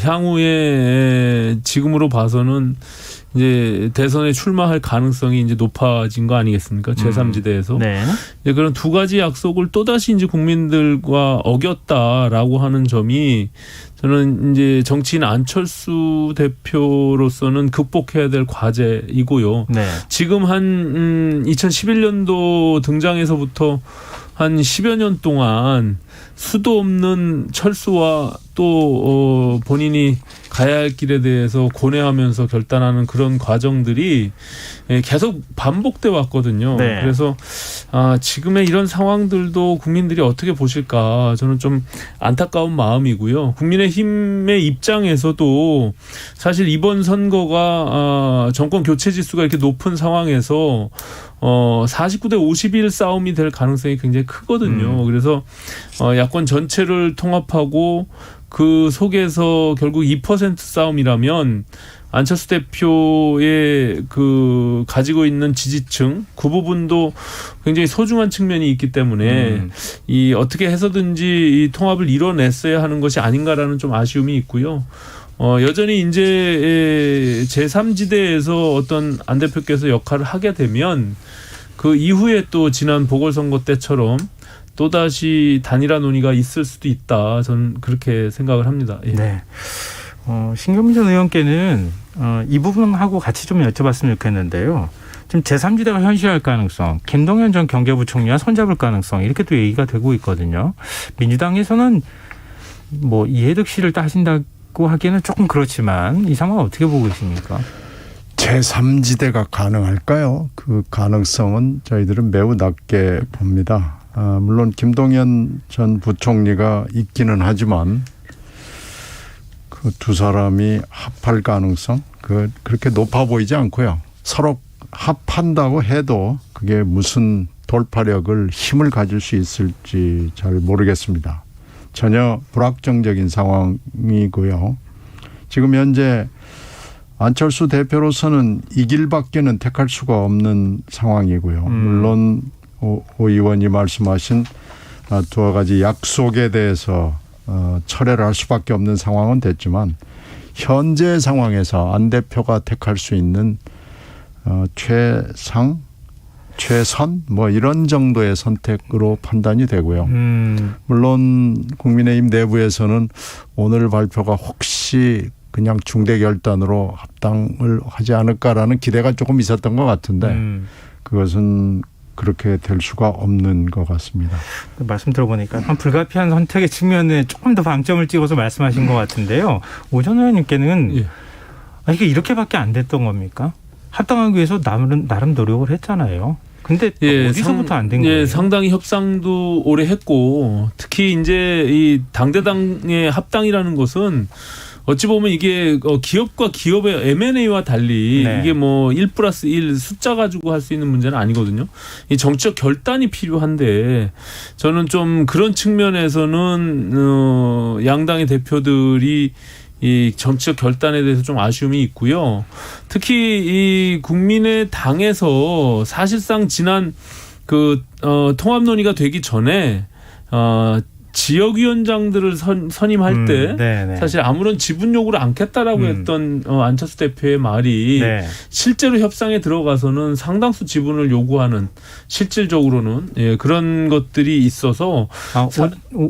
향후에 지금으로 봐서는 이제 대선에 출마할 가능성이 이제 높아진 거 아니겠습니까? 제3지대에서. 네. 이제 그런 두 가지 약속을 또다시 이제 국민들과 어겼다라고 하는 점이 저는 이제 정치인 안철수 대표로서는 극복해야 될 과제이고요. 네. 지금 한 2011년도 등장해서부터 한 10여 년 동안 수도 없는 철수와 또 본인이 가야 할 길에 대해서 고뇌하면서 결단하는 그런 과정들이 계속 반복돼 왔거든요. 네. 그래서 지금의 이런 상황들도 국민들이 어떻게 보실까 저는 좀 안타까운 마음이고요. 국민의힘의 입장에서도 사실 이번 선거가 정권 교체 지수가 이렇게 높은 상황에서 49대 51 싸움이 될 가능성이 굉장히 크거든요. 그래서 야권 전체를 통합하고 그 속에서 결국 2% 싸움이라면 안철수 대표의 그 가지고 있는 지지층 그 부분도 굉장히 소중한 측면이 있기 때문에 이 어떻게 해서든지 이 통합을 이뤄냈어야 하는 것이 아닌가라는 좀 아쉬움이 있고요. 여전히 이제 제3지대에서 어떤 안 대표께서 역할을 하게 되면 그 이후에 또 지난 보궐선거 때처럼 또다시 단일화 논의가 있을 수도 있다. 저는 그렇게 생각을 합니다. 예. 네. 신경민 전 의원께는 이 부분하고 같이 좀 여쭤봤으면 좋겠는데요. 지금 제3지대가 현실할 가능성, 김동연 전 경제부총리와 손잡을 가능성 이렇게 또 얘기가 되고 있거든요. 민주당에서는 뭐 이해득 씨를 따신다고 하기에는 조금 그렇지만 이 상황 어떻게 보고 계십니까? 제3지대가 가능할까요? 그 가능성은 저희들은 매우 낮게 봅니다. 물론 김동연 전 부총리가 있기는 하지만 그 두 사람이 합할 가능성 그렇게 높아 보이지 않고요. 서로 합한다고 해도 그게 무슨 돌파력을 힘을 가질 수 있을지 잘 모르겠습니다. 전혀 불확정적인 상황이고요. 지금 현재 안철수 대표로서는 이 길밖에는 택할 수가 없는 상황이고요. 물론 오 의원이 말씀하신 두어 가지 약속에 대해서 철회를 할 수밖에 없는 상황은 됐지만 현재 상황에서 안 대표가 택할 수 있는 최선 뭐 이런 정도의 선택으로 판단이 되고요. 물론 국민의힘 내부에서는 오늘 발표가 혹시 그냥 중대 결단으로 합당을 하지 않을까라는 기대가 조금 있었던 것 같은데 그것은 그렇게 될 수가 없는 것 같습니다. 말씀 들어보니까 불가피한 선택의 측면에 조금 더 방점을 찍어서 말씀하신 것 같은데요. 오 전 의원님께는 이게 이렇게밖에 안 됐던 겁니까? 합당하기 위해서 나름 노력을 했잖아요. 근데 어디서부터 안 된 거예요? 상당히 협상도 오래 했고 특히 이제 이 당대당의 합당이라는 것은 어찌 보면 이게 기업과 기업의 M&A와 달리 이게 뭐 1+1 숫자 가지고 할 수 있는 문제는 아니거든요. 이 정치적 결단이 필요한데 저는 좀 그런 측면에서는 양당의 대표들이 이 정치적 결단에 대해서 좀 아쉬움이 있고요. 특히 이 국민의당에서 사실상 지난 그 통합 논의가 되기 전에 지역위원장들을 선임할 때 사실 아무런 지분 요구를 않겠다라고 했던 안철수 대표의 말이 실제로 협상에 들어가서는 상당수 지분을 요구하는 실질적으로는 그런 것들이 있어서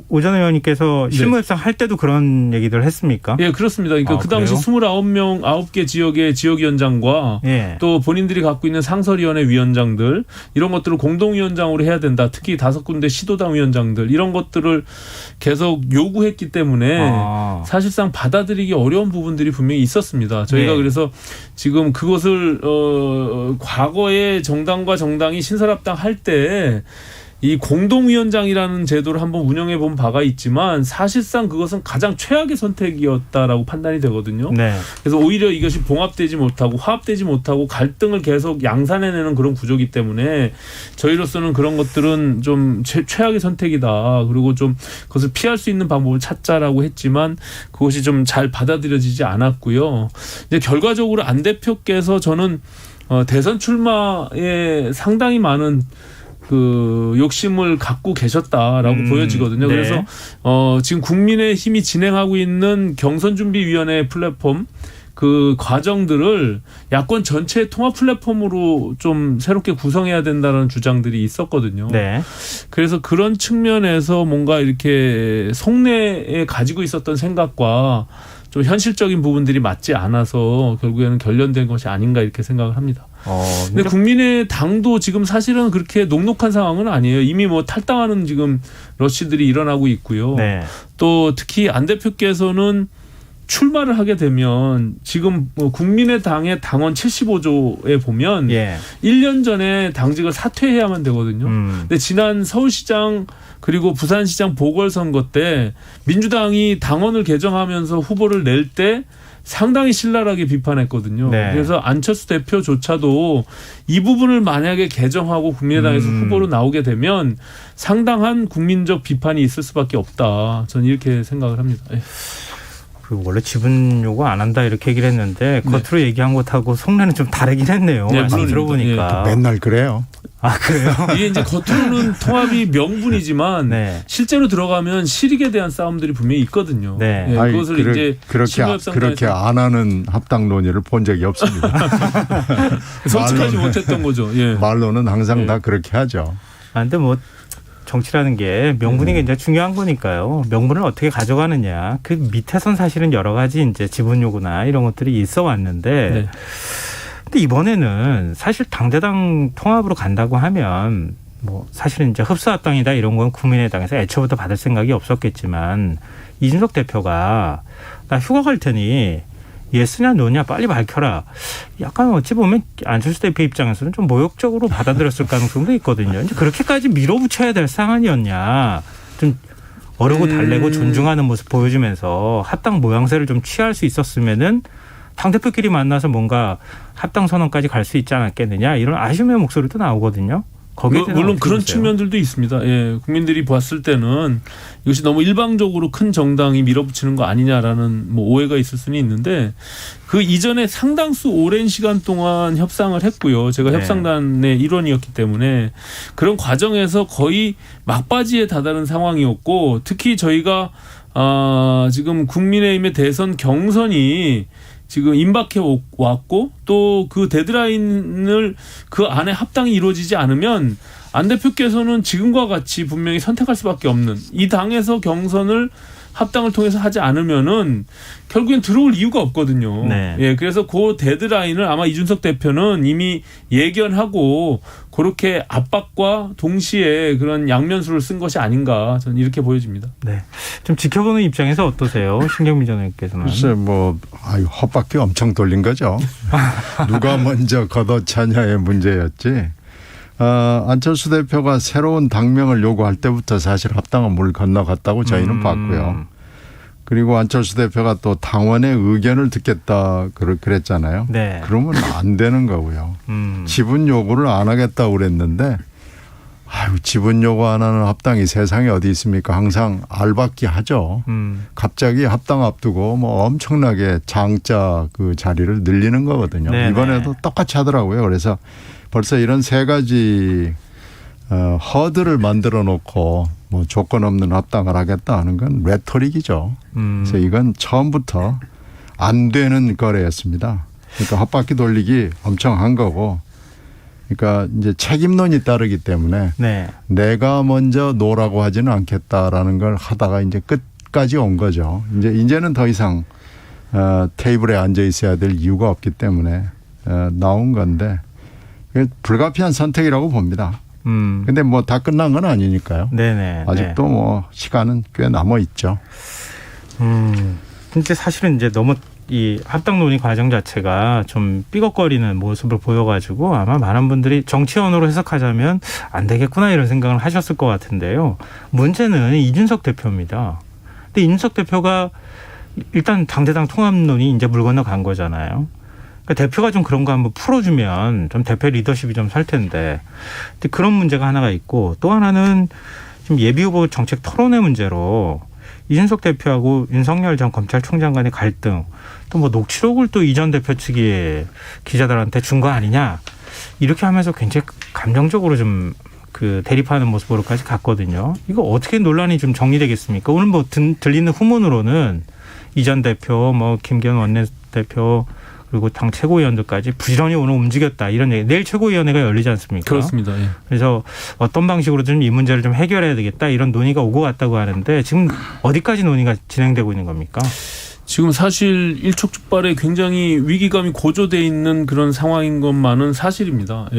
오 전 의원님께서 실무협상 할 때도 그런 얘기들 했습니까? 예, 그렇습니다. 그러니까 그 당시 9개 지역의 지역위원장과 또 본인들이 갖고 있는 상설위원회 위원장들 이런 것들을 공동위원장으로 해야 된다. 특히 5군데 시도당 위원장들 이런 것들을 계속 요구했기 때문에 사실상 받아들이기 어려운 부분들이 분명히 있었습니다. 저희가 그래서 지금 그것을 과거에 정당과 정당이 신설합당 할 때 이 공동위원장이라는 제도를 한번 운영해 본 바가 있지만 사실상 그것은 가장 최악의 선택이었다라고 판단이 되거든요. 그래서 오히려 이것이 봉합되지 못하고 화합되지 못하고 갈등을 계속 양산해내는 그런 구조이기 때문에 저희로서는 그런 것들은 좀 최악의 선택이다. 그리고 좀 그것을 피할 수 있는 방법을 찾자라고 했지만 그것이 좀 잘 받아들여지지 않았고요. 이제 결과적으로 안 대표께서 저는 대선 출마에 상당히 많은 그 욕심을 갖고 계셨다라고 보여지거든요. 그래서 지금 국민의힘이 진행하고 있는 경선준비위원회 플랫폼 그 과정들을 야권 전체 통합 플랫폼으로 좀 새롭게 구성해야 된다는 주장들이 있었거든요. 그래서 그런 측면에서 뭔가 이렇게 속내에 가지고 있었던 생각과 좀 현실적인 부분들이 맞지 않아서 결국에는 결련된 것이 아닌가 이렇게 생각을 합니다. 근데 국민의당도 지금 사실은 그렇게 녹록한 상황은 아니에요. 이미 뭐 탈당하는 지금 러시들이 일어나고 있고요. 또 특히 안 대표께서는 출마를 하게 되면 지금 국민의당의 당원 75조에 보면 1년 전에 당직을 사퇴해야만 되거든요. 근데 지난 서울시장 그리고 부산시장 보궐선거 때 민주당이 당원을 개정하면서 후보를 낼 때 상당히 신랄하게 비판했거든요. 그래서 안철수 대표조차도 이 부분을 만약에 개정하고 국민의당에서 후보로 나오게 되면 상당한 국민적 비판이 있을 수밖에 없다. 저는 이렇게 생각을 합니다. 그 원래 지분 요구 안 한다 이렇게 얘기를 했는데 겉으로 얘기한 것하고 속내는 좀 다르긴 했네요. 말씀 들어보니까. 맨날 그래요. 아, 그래요? 이게 이제 겉으로는 통합이 명분이지만 실제로 들어가면 실익에 대한 싸움들이 분명히 있거든요. 아니, 그것을 이제 그렇게 안 하는 합당 논의를 본 적이 없습니다. 솔직하지 못했던 거죠. 말로는 항상 다 그렇게 하죠. 근데 뭐 정치라는 게 명분이 굉장히 중요한 거니까요. 명분을 어떻게 가져가느냐. 그 밑에선 사실은 여러 가지 이제 지분 요구나 이런 것들이 있어 왔는데 근데 이번에는 사실 당대당 통합으로 간다고 하면 뭐 사실은 이제 흡수합당이다 이런 건 국민의당에서 애초부터 받을 생각이 없었겠지만 이준석 대표가 나 휴가 갈 테니 예스냐 노냐 빨리 밝혀라. 약간 어찌 보면 안철수 대표 입장에서는 좀 모욕적으로 받아들였을 가능성도 있거든요. 이제 그렇게까지 밀어붙여야 될 상황이었냐. 좀 어르고 달래고 존중하는 모습 보여주면서 합당 모양새를 좀 취할 수 있었으면은 당대표끼리 만나서 뭔가 합당 선언까지 갈 수 있지 않았겠느냐. 이런 아쉬움의 목소리도 나오거든요. 물론 그런 측면들도 있습니다. 국민들이 봤을 때는 이것이 너무 일방적으로 큰 정당이 밀어붙이는 거 아니냐라는 뭐 오해가 있을 수는 있는데 그 이전에 상당수 오랜 시간 동안 협상을 했고요. 제가 협상단의 일원이었기 때문에 그런 과정에서 거의 막바지에 다다른 상황이었고 특히 저희가 지금 국민의힘의 대선 경선이 지금 임박해 왔고 또 그 데드라인을 그 안에 합당이 이루어지지 않으면 안 대표께서는 지금과 같이 분명히 선택할 수밖에 없는 이 당에서 경선을 합당을 통해서 하지 않으면은 결국엔 들어올 이유가 없거든요. 그래서 그 데드라인을 아마 이준석 대표는 이미 예견하고 그렇게 압박과 동시에 그런 양면수를 쓴 것이 아닌가 저는 이렇게 보여집니다. 좀 지켜보는 입장에서 어떠세요? 신경민 전 의원께서는. 글쎄 헛바퀴 엄청 돌린 거죠. 누가 먼저 걷어차냐의 문제였지. 안철수 대표가 새로운 당명을 요구할 때부터 사실 합당은 물 건너갔다고 저희는 봤고요. 그리고 안철수 대표가 또 당원의 의견을 듣겠다 그랬잖아요. 그러면 안 되는 거고요. 지분 요구를 안 하겠다고 그랬는데 지분 요구 안 하는 합당이 세상에 어디 있습니까? 항상 알박기 하죠. 갑자기 합당 앞두고 뭐 엄청나게 장자 그 자리를 늘리는 거거든요. 이번에도 똑같이 하더라고요. 그래서 벌써 이런 세 가지 허들을 만들어 놓고 뭐 조건 없는 합당을 하겠다 하는 건 레토릭이죠. 그래서 이건 처음부터 안 되는 거래였습니다. 그러니까 헛바퀴 돌리기 엄청 한 거고 그러니까 이제 책임론이 따르기 때문에 내가 먼저 노라고 하지는 않겠다라는 걸 하다가 이제 끝까지 온 거죠. 이제는 더 이상 테이블에 앉아 있어야 될 이유가 없기 때문에 나온 건데 불가피한 선택이라고 봅니다. 근데 뭐 다 끝난 건 아니니까요. 아직도 뭐 시간은 꽤 남아 있죠. 근데 사실은 이제 너무 이 합당 논의 과정 자체가 좀 삐걱거리는 모습을 보여가지고 아마 많은 분들이 정치 언어로 해석하자면 안 되겠구나 이런 생각을 하셨을 것 같은데요. 문제는 이준석 대표입니다. 근데 이준석 대표가 일단 당대당 통합론이 이제 물 건너 간 거잖아요. 그러니까 대표가 좀 그런 거 한번 풀어주면 좀 대표 리더십이 좀 살 텐데. 근데 그런 문제가 하나가 있고 또 하나는 지금 예비후보 정책 토론회 문제로 이준석 대표하고 윤석열 전 검찰총장 간의 갈등 또 뭐 녹취록을 또 이 전 대표 측이 기자들한테 준 거 아니냐 이렇게 하면서 굉장히 감정적으로 좀 그 대립하는 모습으로까지 갔거든요. 이거 어떻게 논란이 좀 정리되겠습니까? 오늘 뭐 들리는 후문으로는 이 전 대표 뭐 김기현 원내대표 그리고 당 최고위원들까지 부지런히 오늘 움직였다 이런 얘기. 내일 최고위원회가 열리지 않습니까? 그렇습니다. 그래서 어떤 방식으로든 이 문제를 좀 해결해야 되겠다 이런 논의가 오고 갔다고 하는데 지금 어디까지 논의가 진행되고 있는 겁니까? 지금 사실 일촉즉발에 굉장히 위기감이 고조돼 있는 그런 상황인 것만은 사실입니다.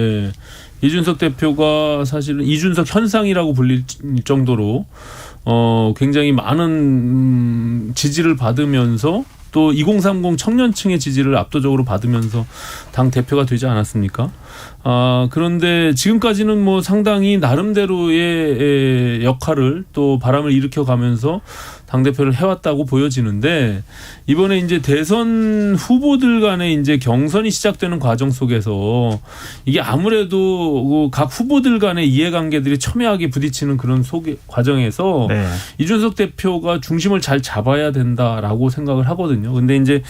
이준석 대표가 사실은 이준석 현상이라고 불릴 정도로 굉장히 많은 지지를 받으면서 또 2030 청년층의 지지를 압도적으로 받으면서 당 대표가 되지 않았습니까? 그런데 지금까지는 뭐 상당히 나름대로의 역할을 또 바람을 일으켜가면서 당대표를 해왔다고 보여지는데 이번에 이제 대선 후보들 간의 이제 경선이 시작되는 과정 속에서 이게 아무래도 각 후보들 간의 이해관계들이 첨예하게 부딪히는 그런 과정에서 네. 이준석 대표가 중심을 잘 잡아야 된다라고 생각을 하거든요. 근데 이제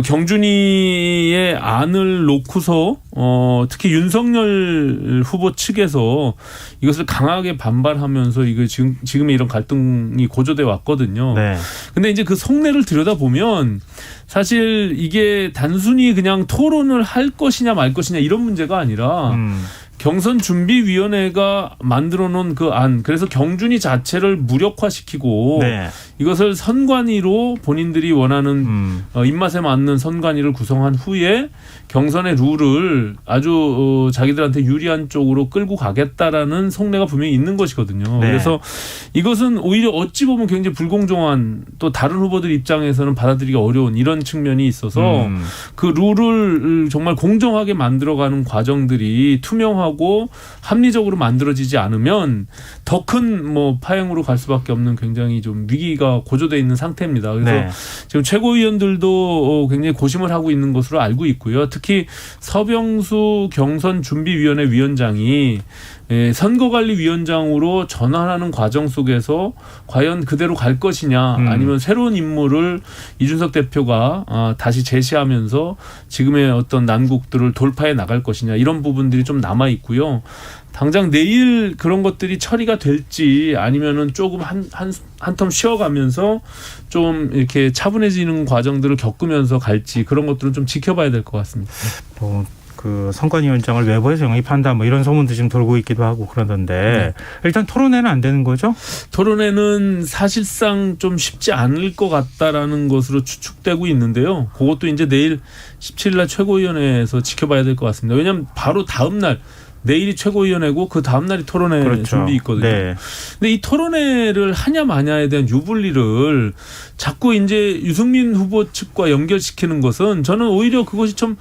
경준이의 안을 놓고서 특히 윤석열 후보 측에서 이것을 강하게 반발하면서 이거 지금의 이런 갈등이 고조돼 왔거든요. 네. 근데 이제 그 속내를 들여다보면 사실 이게 단순히 그냥 토론을 할 것이냐 말 것이냐 이런 문제가 아니라 경선준비위원회가 만들어 놓은 그 안, 그래서 경준이 자체를 무력화시키고 네. 이것을 선관위로 본인들이 원하는 입맛에 맞는 선관위를 구성한 후에 경선의 룰을 아주 자기들한테 유리한 쪽으로 끌고 가겠다라는 속내가 분명히 있는 것이거든요. 네. 그래서 이것은 오히려 어찌 보면 굉장히 불공정한, 또 다른 후보들 입장에서는 받아들이기 어려운 이런 측면이 있어서 그 룰을 정말 공정하게 만들어가는 과정들이 투명하고 합리적으로 만들어지지 않으면 더 큰 뭐 파행으로 갈 수밖에 없는 굉장히 좀 위기가 고조되어 있는 상태입니다. 그래서 네. 지금 최고위원들도 굉장히 고심을 하고 있는 것으로 알고 있고요. 특히 서병수 경선준비위원회 위원장이 선거관리위원장으로 전환하는 과정 속에서 과연 그대로 갈 것이냐 아니면 새로운 인물을 이준석 대표가 다시 제시하면서 지금의 어떤 난국들을 돌파해 나갈 것이냐, 이런 부분들이 좀 남아 있고요. 당장 내일 그런 것들이 처리가 될지 아니면은 조금 한 텀 쉬어가면서 좀 이렇게 차분해지는 과정들을 겪으면서 갈지, 그런 것들은 좀 지켜봐야 될 것 같습니다. 그 선관위원장을 외부에서 영입한다 뭐 이런 소문도 지금 돌고 있기도 하고 그러던데 네. 일단 토론회는 안 되는 거죠? 토론회는 사실상 좀 쉽지 않을 것 같다라는 것으로 추측되고 있는데요. 그것도 이제 내일 17일 날 최고위원회에서 지켜봐야 될 것 같습니다. 왜냐하면 바로 다음 날, 내일이 최고위원회고 그 다음 날이 토론회 그렇죠. 준비 있거든요. 네. 근데 이 토론회를 하냐 마냐에 대한 유불리를 자꾸 이제 유승민 후보 측과 연결시키는 것은 저는 오히려 그것이 좀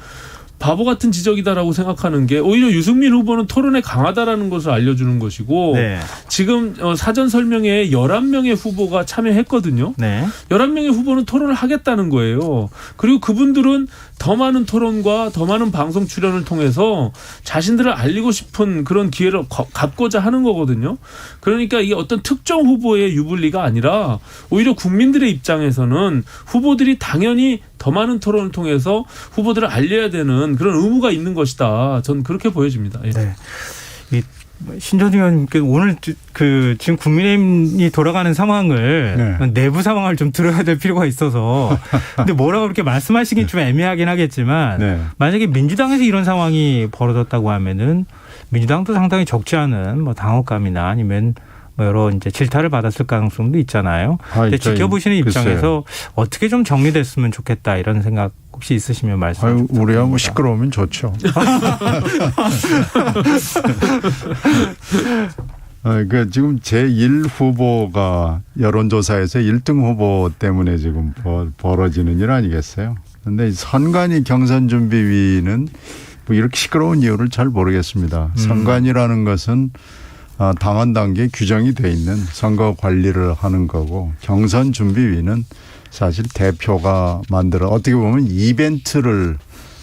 바보 같은 지적이다라고 생각하는 게, 오히려 유승민 후보는 토론에 강하다라는 것을 알려주는 것이고 네. 지금 사전 설명회에 11명의 후보가 참여했거든요. 네. 11명의 후보는 토론을 하겠다는 거예요. 그리고 그분들은 더 많은 토론과 더 많은 방송 출연을 통해서 자신들을 알리고 싶은 그런 기회를 갖고자 하는 거거든요. 그러니까 이게 어떤 특정 후보의 유불리가 아니라 오히려 국민들의 입장에서는 후보들이 당연히 더 많은 토론을 통해서 후보들을 알려야 되는 그런 의무가 있는 것이다. 저는 그렇게 보여집니다. 예. 네. 신전희 의원님께 오늘 지금 국민의힘이 돌아가는 상황을 네. 내부 상황을 좀 들어야 될 필요가 있어서 근데 뭐라고 그렇게 말씀하시긴 좀 애매하긴 하겠지만 네. 만약에 민주당에서 이런 상황이 벌어졌다고 하면은 민주당도 상당히 적지 않은 뭐 당혹감이나 아니면 뭐 여러 이제 질타를 받았을 가능성도 있잖아요. 근데 지켜보시는 입장에서 어떻게 좀 정리됐으면 좋겠다 이런 생각 혹시 있으시면 말씀해 주세요. 우리야 뭐 시끄러우면 좋죠. 그 지금 제1 후보가 여론조사에서 1등 후보 때문에 지금 벌어지는 일 아니겠어요? 그런데 선관위 경선준비위는 뭐 이렇게 시끄러운 이유를 잘 모르겠습니다. 선관위라는 것은 당원 단계에 규정이 돼 있는 선거 관리를 하는 거고, 경선준비위는 사실 대표가 만들어 어떻게 보면 이벤트를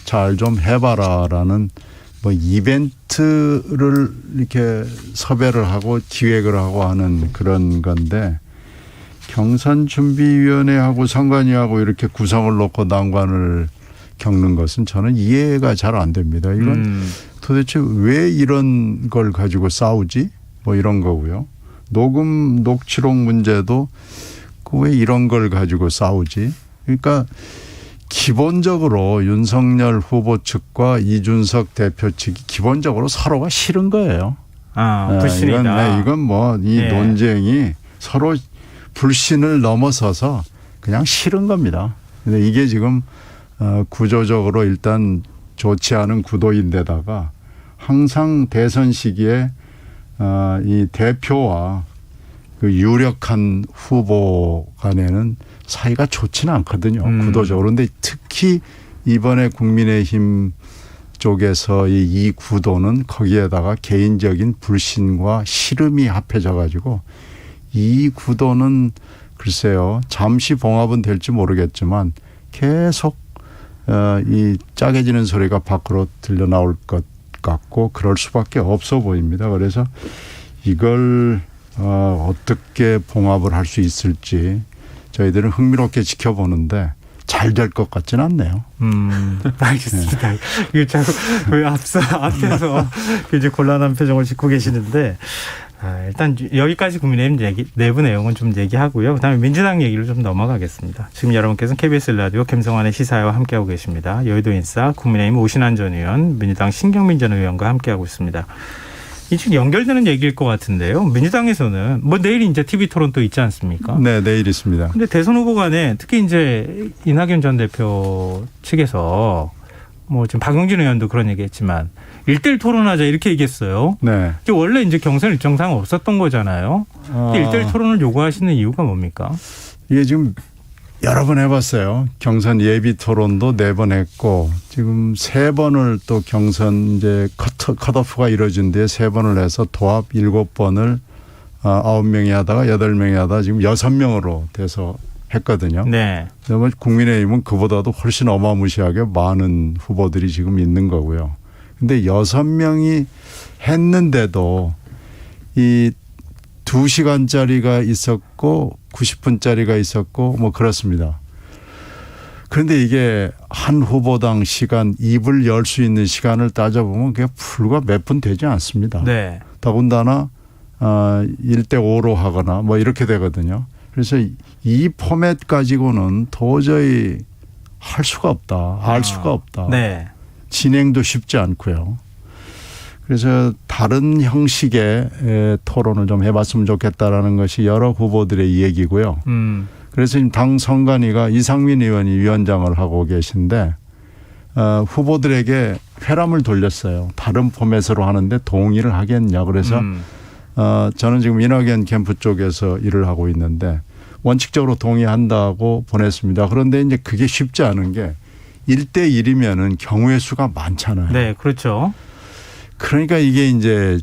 잘 좀 해봐라라는 뭐 이벤트를 이렇게 섭외를 하고 기획을 하고 하는 그런 건데, 경선준비위원회하고 선관위하고 이렇게 구성을 놓고 난관을 겪는 것은 저는 이해가 잘 안 됩니다. 이건 도대체 왜 이런 걸 가지고 싸우지? 뭐 이런 거고요. 녹취록 문제도 왜 이런 걸 가지고 싸우지? 그러니까 기본적으로 윤석열 후보 측과 이준석 대표 측이 기본적으로 서로가 싫은 거예요. 불신이다. 이건 뭐 이 논쟁이 서로 불신을 넘어서서 그냥 싫은 겁니다. 근데 이게 지금 구조적으로 일단 좋지 않은 구도인데다가 항상 대선 시기에 이 대표와 그 유력한 후보 간에는 사이가 좋지는 않거든요. 구도적으로. 그런데 특히 이번에 국민의힘 쪽에서 이 구도는 거기에다가 개인적인 불신과 싫음이 합해져 가지고 이 구도는 글쎄요. 잠시 봉합은 될지 모르겠지만 계속 이 짜게지는 소리가 밖으로 들려 나올 것 같고 그럴 수밖에 없어 보입니다. 그래서 이걸 어떻게 봉합을 할 수 있을지 저희들은 흥미롭게 지켜보는데 잘 될 것 같지는 않네요. 알겠습니다. 네. 이게 자꾸 앞에서 이제 곤란한 표정을 짓고 계시는데 일단 여기까지 국민의힘 내부 내용은 좀 얘기하고요. 그다음에 민주당 얘기를 좀 넘어가겠습니다. 지금 여러분께서는 KBS 라디오 김성환의 시사회와 함께하고 계십니다. 여의도 인싸 국민의힘 오신환 전 의원, 민주당 신경민 전 의원과 함께하고 있습니다. 이 지금 연결되는 얘기일 것 같은데요. 민주당에서는 뭐 내일 이제 TV 토론 또 있지 않습니까? 네, 내일 있습니다. 근데 대선 후보 간에 특히 이제 이낙연 전 대표 측에서 뭐 지금 박용진 의원도 그런 얘기했지만 1대1 토론하자 이렇게 얘기했어요. 네. 원래 이제 경선 일정상 없었던 거잖아요. 1대1 토론을 요구하시는 이유가 뭡니까? 이게 지금 여러 번 해봤어요. 경선 예비 토론도 4번 했고 지금 3번을 또 경선 이제 컷오프가 이루어진 뒤에 3번을 해서 도합 7번을 9명이 하다가 8명이 하다가 지금 6명으로 돼서 했거든요. 네. 그러면 국민의힘은 그보다도 훨씬 어마무시하게 많은 후보들이 지금 있는 거고요. 근데 6명이 했는데도 이 2시간짜리가 있었고 90분짜리가 있었고 뭐 그렇습니다. 그런데 이게 한 후보당 시간 입을 열 수 있는 시간을 따져보면 그게 불과 몇 분 되지 않습니다. 네. 더군다나 1대5로 하거나 뭐 이렇게 되거든요. 그래서 이 포맷 가지고는 도저히 할 수가 없다. 알 수가 없다. 네. 진행도 쉽지 않고요. 그래서 다른 형식의 토론을 좀 해봤으면 좋겠다라는 것이 여러 후보들의 얘기고요. 그래서 지금 당 선관위가 이상민 의원이 위원장을 하고 계신데 후보들에게 회람을 돌렸어요. 다른 포맷으로 하는데 동의를 하겠냐. 그래서 저는 지금 이낙연 캠프 쪽에서 일을 하고 있는데 원칙적으로 동의한다고 보냈습니다. 그런데 이제 그게 쉽지 않은 게 1대1이면은 경우의 수가 많잖아요. 네, 그렇죠. 그러니까 이게 이제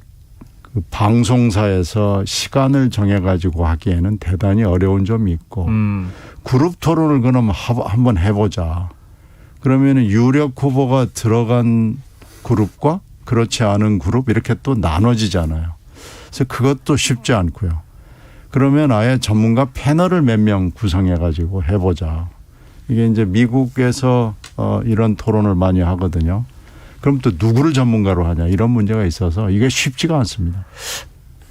그 방송사에서 시간을 정해가지고 하기에는 대단히 어려운 점이 있고 그룹 토론을 그럼 한번 해보자. 그러면 유력 후보가 들어간 그룹과 그렇지 않은 그룹 이렇게 또 나눠지잖아요. 그래서 그것도 쉽지 않고요. 그러면 아예 전문가 패널을 몇 명 구성해가지고 해보자. 이게 이제 미국에서 이런 토론을 많이 하거든요. 그럼 또 누구를 전문가로 하냐 이런 문제가 있어서 이게 쉽지가 않습니다.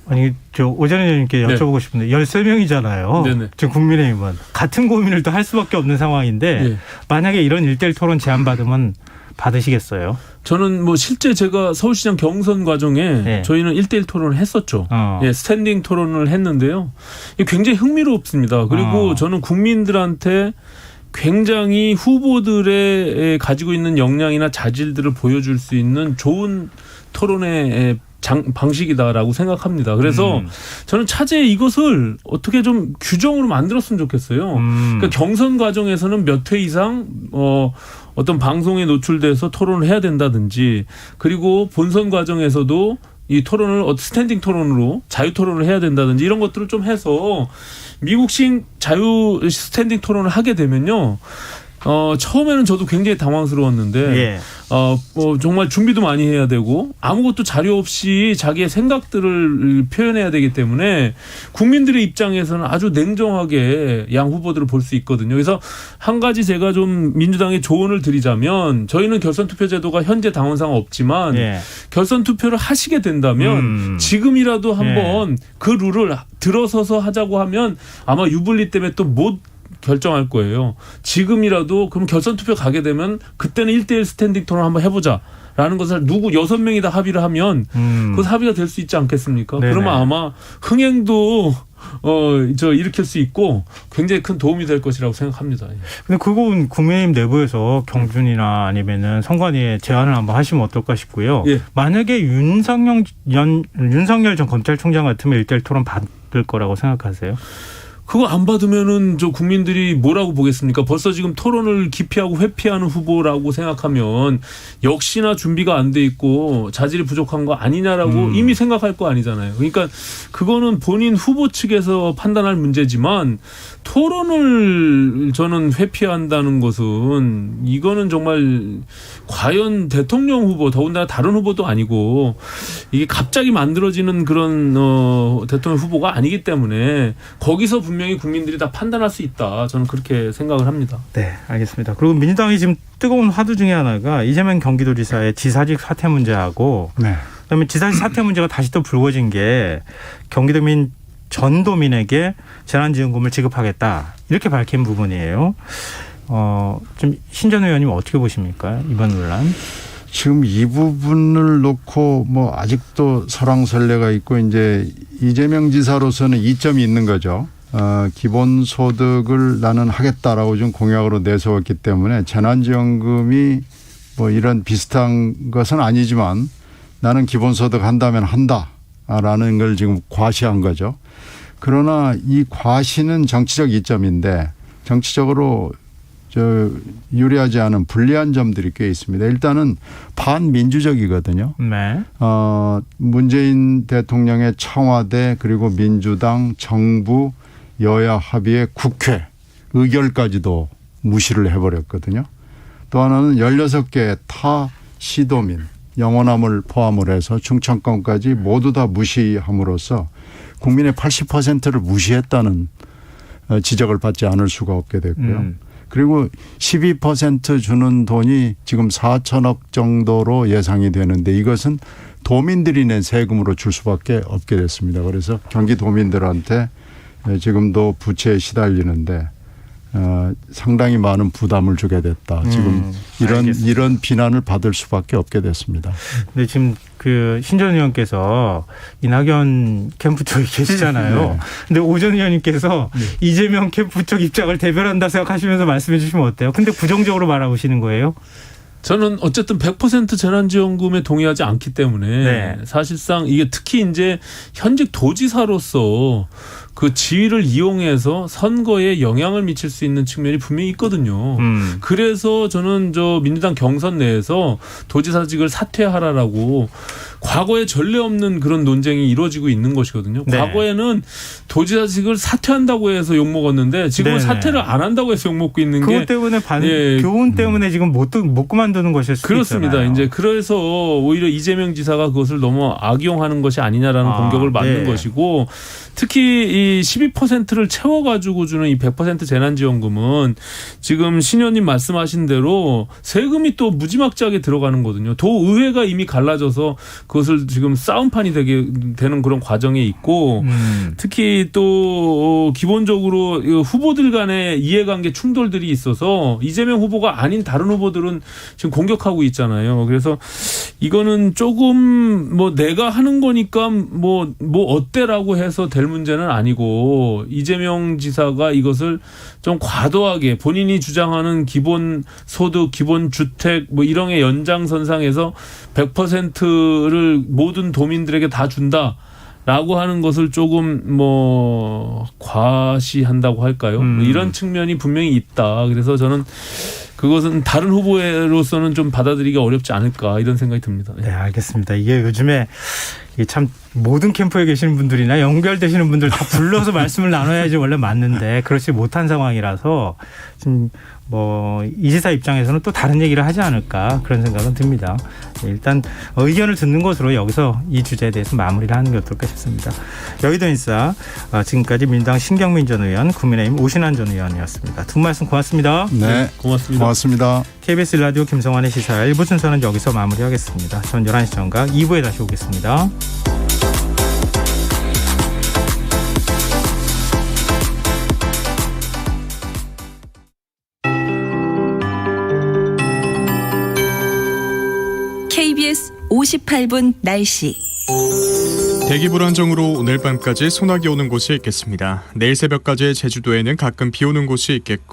아니 저 오전에 의원님께 여쭤보고 싶은데 13명이잖아요. 네네. 지금 국민의힘은 같은 고민을 또 할 수밖에 없는 상황인데 네. 만약에 이런 1대1 토론 제안받으면 받으시겠어요? 저는 뭐 실제 제가 서울시장 경선 과정에 네. 저희는 1대1 토론을 했었죠. 예, 스탠딩 토론을 했는데요. 이게 굉장히 흥미롭습니다. 그리고 저는 국민들한테 굉장히 후보들의 가지고 있는 역량이나 자질들을 보여줄 수 있는 좋은 토론의 방식이다라고 생각합니다. 그래서 저는 차제에 이것을 어떻게 좀 규정으로 만들었으면 좋겠어요. 그러니까 경선 과정에서는 몇 회 이상 어떤 방송에 노출돼서 토론을 해야 된다든지 그리고 본선 과정에서도 이 토론을 스탠딩 토론으로 자유 토론을 해야 된다든지 이런 것들을 좀 해서 미국식 자유 스탠딩 토론을 하게 되면요. 처음에는 저도 굉장히 당황스러웠는데, 예. 정말 준비도 많이 해야 되고, 아무것도 자료 없이 자기의 생각들을 표현해야 되기 때문에, 국민들의 입장에서는 아주 냉정하게 양 후보들을 볼 수 있거든요. 그래서 한 가지 제가 좀 민주당에 조언을 드리자면, 저희는 결선 투표 제도가 현재 당원상 없지만, 예. 결선 투표를 하시게 된다면, 지금이라도 한번 그 룰을 들어서서 하자고 하면, 아마 유불리 때문에 또 못 결정할 거예요. 지금이라도 그럼 결선 투표 가게 되면 그때는 1대1 스탠딩 토론 한번 해보자라는 것을 6명이 다 합의를 하면 그것 합의가 될 수 있지 않겠습니까? 네네. 그러면 아마 흥행도 일으킬 수 있고 굉장히 큰 도움이 될 것이라고 생각합니다. 근데 그건 국민의힘 내부에서 경준이나 아니면은 선관위에 제안을 한번 하시면 어떨까 싶고요. 예. 만약에 윤석열 전 검찰총장 같으면 1대1 토론 거라고 생각하세요? 그거 안 받으면은 저 국민들이 뭐라고 보겠습니까? 벌써 지금 토론을 기피하고 회피하는 후보라고 생각하면 역시나 준비가 안 돼 있고 자질이 부족한 거 아니냐라고 이미 생각할 거 아니잖아요. 그러니까 그거는 본인 후보 측에서 판단할 문제지만 토론을 저는 회피한다는 것은 이거는 정말 과연 대통령 후보 더군다나 다른 후보도 아니고 이게 갑자기 만들어지는 그런 대통령 후보가 아니기 때문에 거기서 분명히 국민들이 다 판단할 수 있다. 저는 그렇게 생각을 합니다. 네, 알겠습니다. 그리고 민주당이 지금 뜨거운 화두 중에 하나가 이재명 경기도지사의 지사직 사퇴 문제하고 그다음에 지사직 사퇴 문제가 다시 또 불거진 게 경기도민 전 도민에게 재난지원금을 지급하겠다 이렇게 밝힌 부분이에요. 좀 신전 의원님 어떻게 보십니까? 이번 논란. 지금 이 부분을 놓고 뭐 아직도 설왕설래가 있고 이제 이재명 지사로서는 이점이 있는 거죠. 기본소득을 나는 하겠다라고 좀 공약으로 내세웠기 때문에 재난지원금이 뭐 이런 비슷한 것은 아니지만 나는 기본소득 한다면 한다라는 걸 지금 과시한 거죠. 그러나 이 과시는 정치적 이점인데 정치적으로 유리하지 않은 불리한 점들이 꽤 있습니다. 일단은 반민주적이거든요. 네. 문재인 대통령의 청와대 그리고 민주당 정부 여야 합의의 국회 의결까지도 무시를 해버렸거든요. 또 하나는 16개 타 시도민 영호남을 포함을 해서 충청권까지 모두 다 무시함으로써 국민의 80%를 무시했다는 지적을 받지 않을 수가 없게 됐고요. 그리고 12% 주는 돈이 지금 4천억 정도로 예상이 되는데 이것은 도민들이 낸 세금으로 줄 수밖에 없게 됐습니다. 그래서 경기도민들한테 지금도 부채에 시달리는데 상당히 많은 부담을 주게 됐다. 지금 이런 비난을 받을 수밖에 없게 됐습니다. 근데 지금 그 신전 의원께서 이낙연 캠프 쪽에 계시잖아요. 네. 근데 오전 의원님께서 이재명 캠프 쪽 입장을 대변한다 생각하시면서 말씀해 주시면 어때요? 근데 부정적으로 말하시는 거예요? 저는 어쨌든 100% 재난지원금에 동의하지 않기 때문에 사실상 이게 특히 이제 현직 도지사로서 그 지위를 이용해서 선거에 영향을 미칠 수 있는 측면이 분명히 있거든요. 그래서 저는 저 민주당 경선 내에서 도지사직을 사퇴하라라고 과거에 전례 없는 그런 논쟁이 이루어지고 있는 것이거든요. 네. 과거에는 도지사직을 사퇴한다고 해서 욕먹었는데 지금은 사퇴를 안 한다고 해서 욕먹고 있는 게 그것 때문에 교훈 때문에 지금 못 그만두는 것일 수도 그렇습니다. 있잖아요. 이제 그래서 오히려 이재명 지사가 그것을 너무 악용하는 것이 아니냐라는 공격을 받는 것이고 특히 이 12%를 채워가지고 주는 이 100% 재난지원금은 지금 신 의원님 말씀하신 대로 세금이 또 무지막지하게 들어가는 거거든요. 도의회가 이미 갈라져서 그것을 지금 싸움판이 되는 그런 과정에 있고 특히 또 기본적으로 후보들 간의 이해관계 충돌들이 있어서 이재명 후보가 아닌 다른 후보들은 지금 공격하고 있잖아요. 그래서 이거는 조금 뭐 내가 하는 거니까 뭐 어때라고 해서 될 문제는 아니고 이재명 지사가 이것을 좀 과도하게 본인이 주장하는 기본소득, 기본주택 뭐 이런 게 연장선상에서 100%를 모든 도민들에게 다 준다라고 하는 것을 조금 뭐 과시한다고 할까요? 이런 측면이 분명히 있다. 그래서 저는 그것은 다른 후보로서는 좀 받아들이기 어렵지 않을까 이런 생각이 듭니다. 네, 알겠습니다. 이게 요즘에 참 모든 캠프에 계시는 분들이나 연결되시는 분들 다 불러서 말씀을 나눠야지 원래 맞는데 그렇지 못한 상황이라서 지금 뭐 이 지사 입장에서는 또 다른 얘기를 하지 않을까 그런 생각은 듭니다. 일단 의견을 듣는 것으로 여기서 이 주제에 대해서 마무리를 하는 게 어떨까 싶습니다. 여의도 인싸 지금까지 민주당 신경민 전 의원, 국민의힘 오신환 전 의원이었습니다. 두 분 말씀 고맙습니다. 네, 고맙습니다. KBS 라디오 김성환의 시사 1부 순서는 여기서 마무리하겠습니다. 전 11시 정각 2부에 다시 오겠습니다. KBS 58분 날씨. 대기 불안정으로 오늘 밤까지 소나기 오는 곳이 있겠습니다. 내일 새벽까지 제주도에는 가끔 비 오는 곳이 있겠고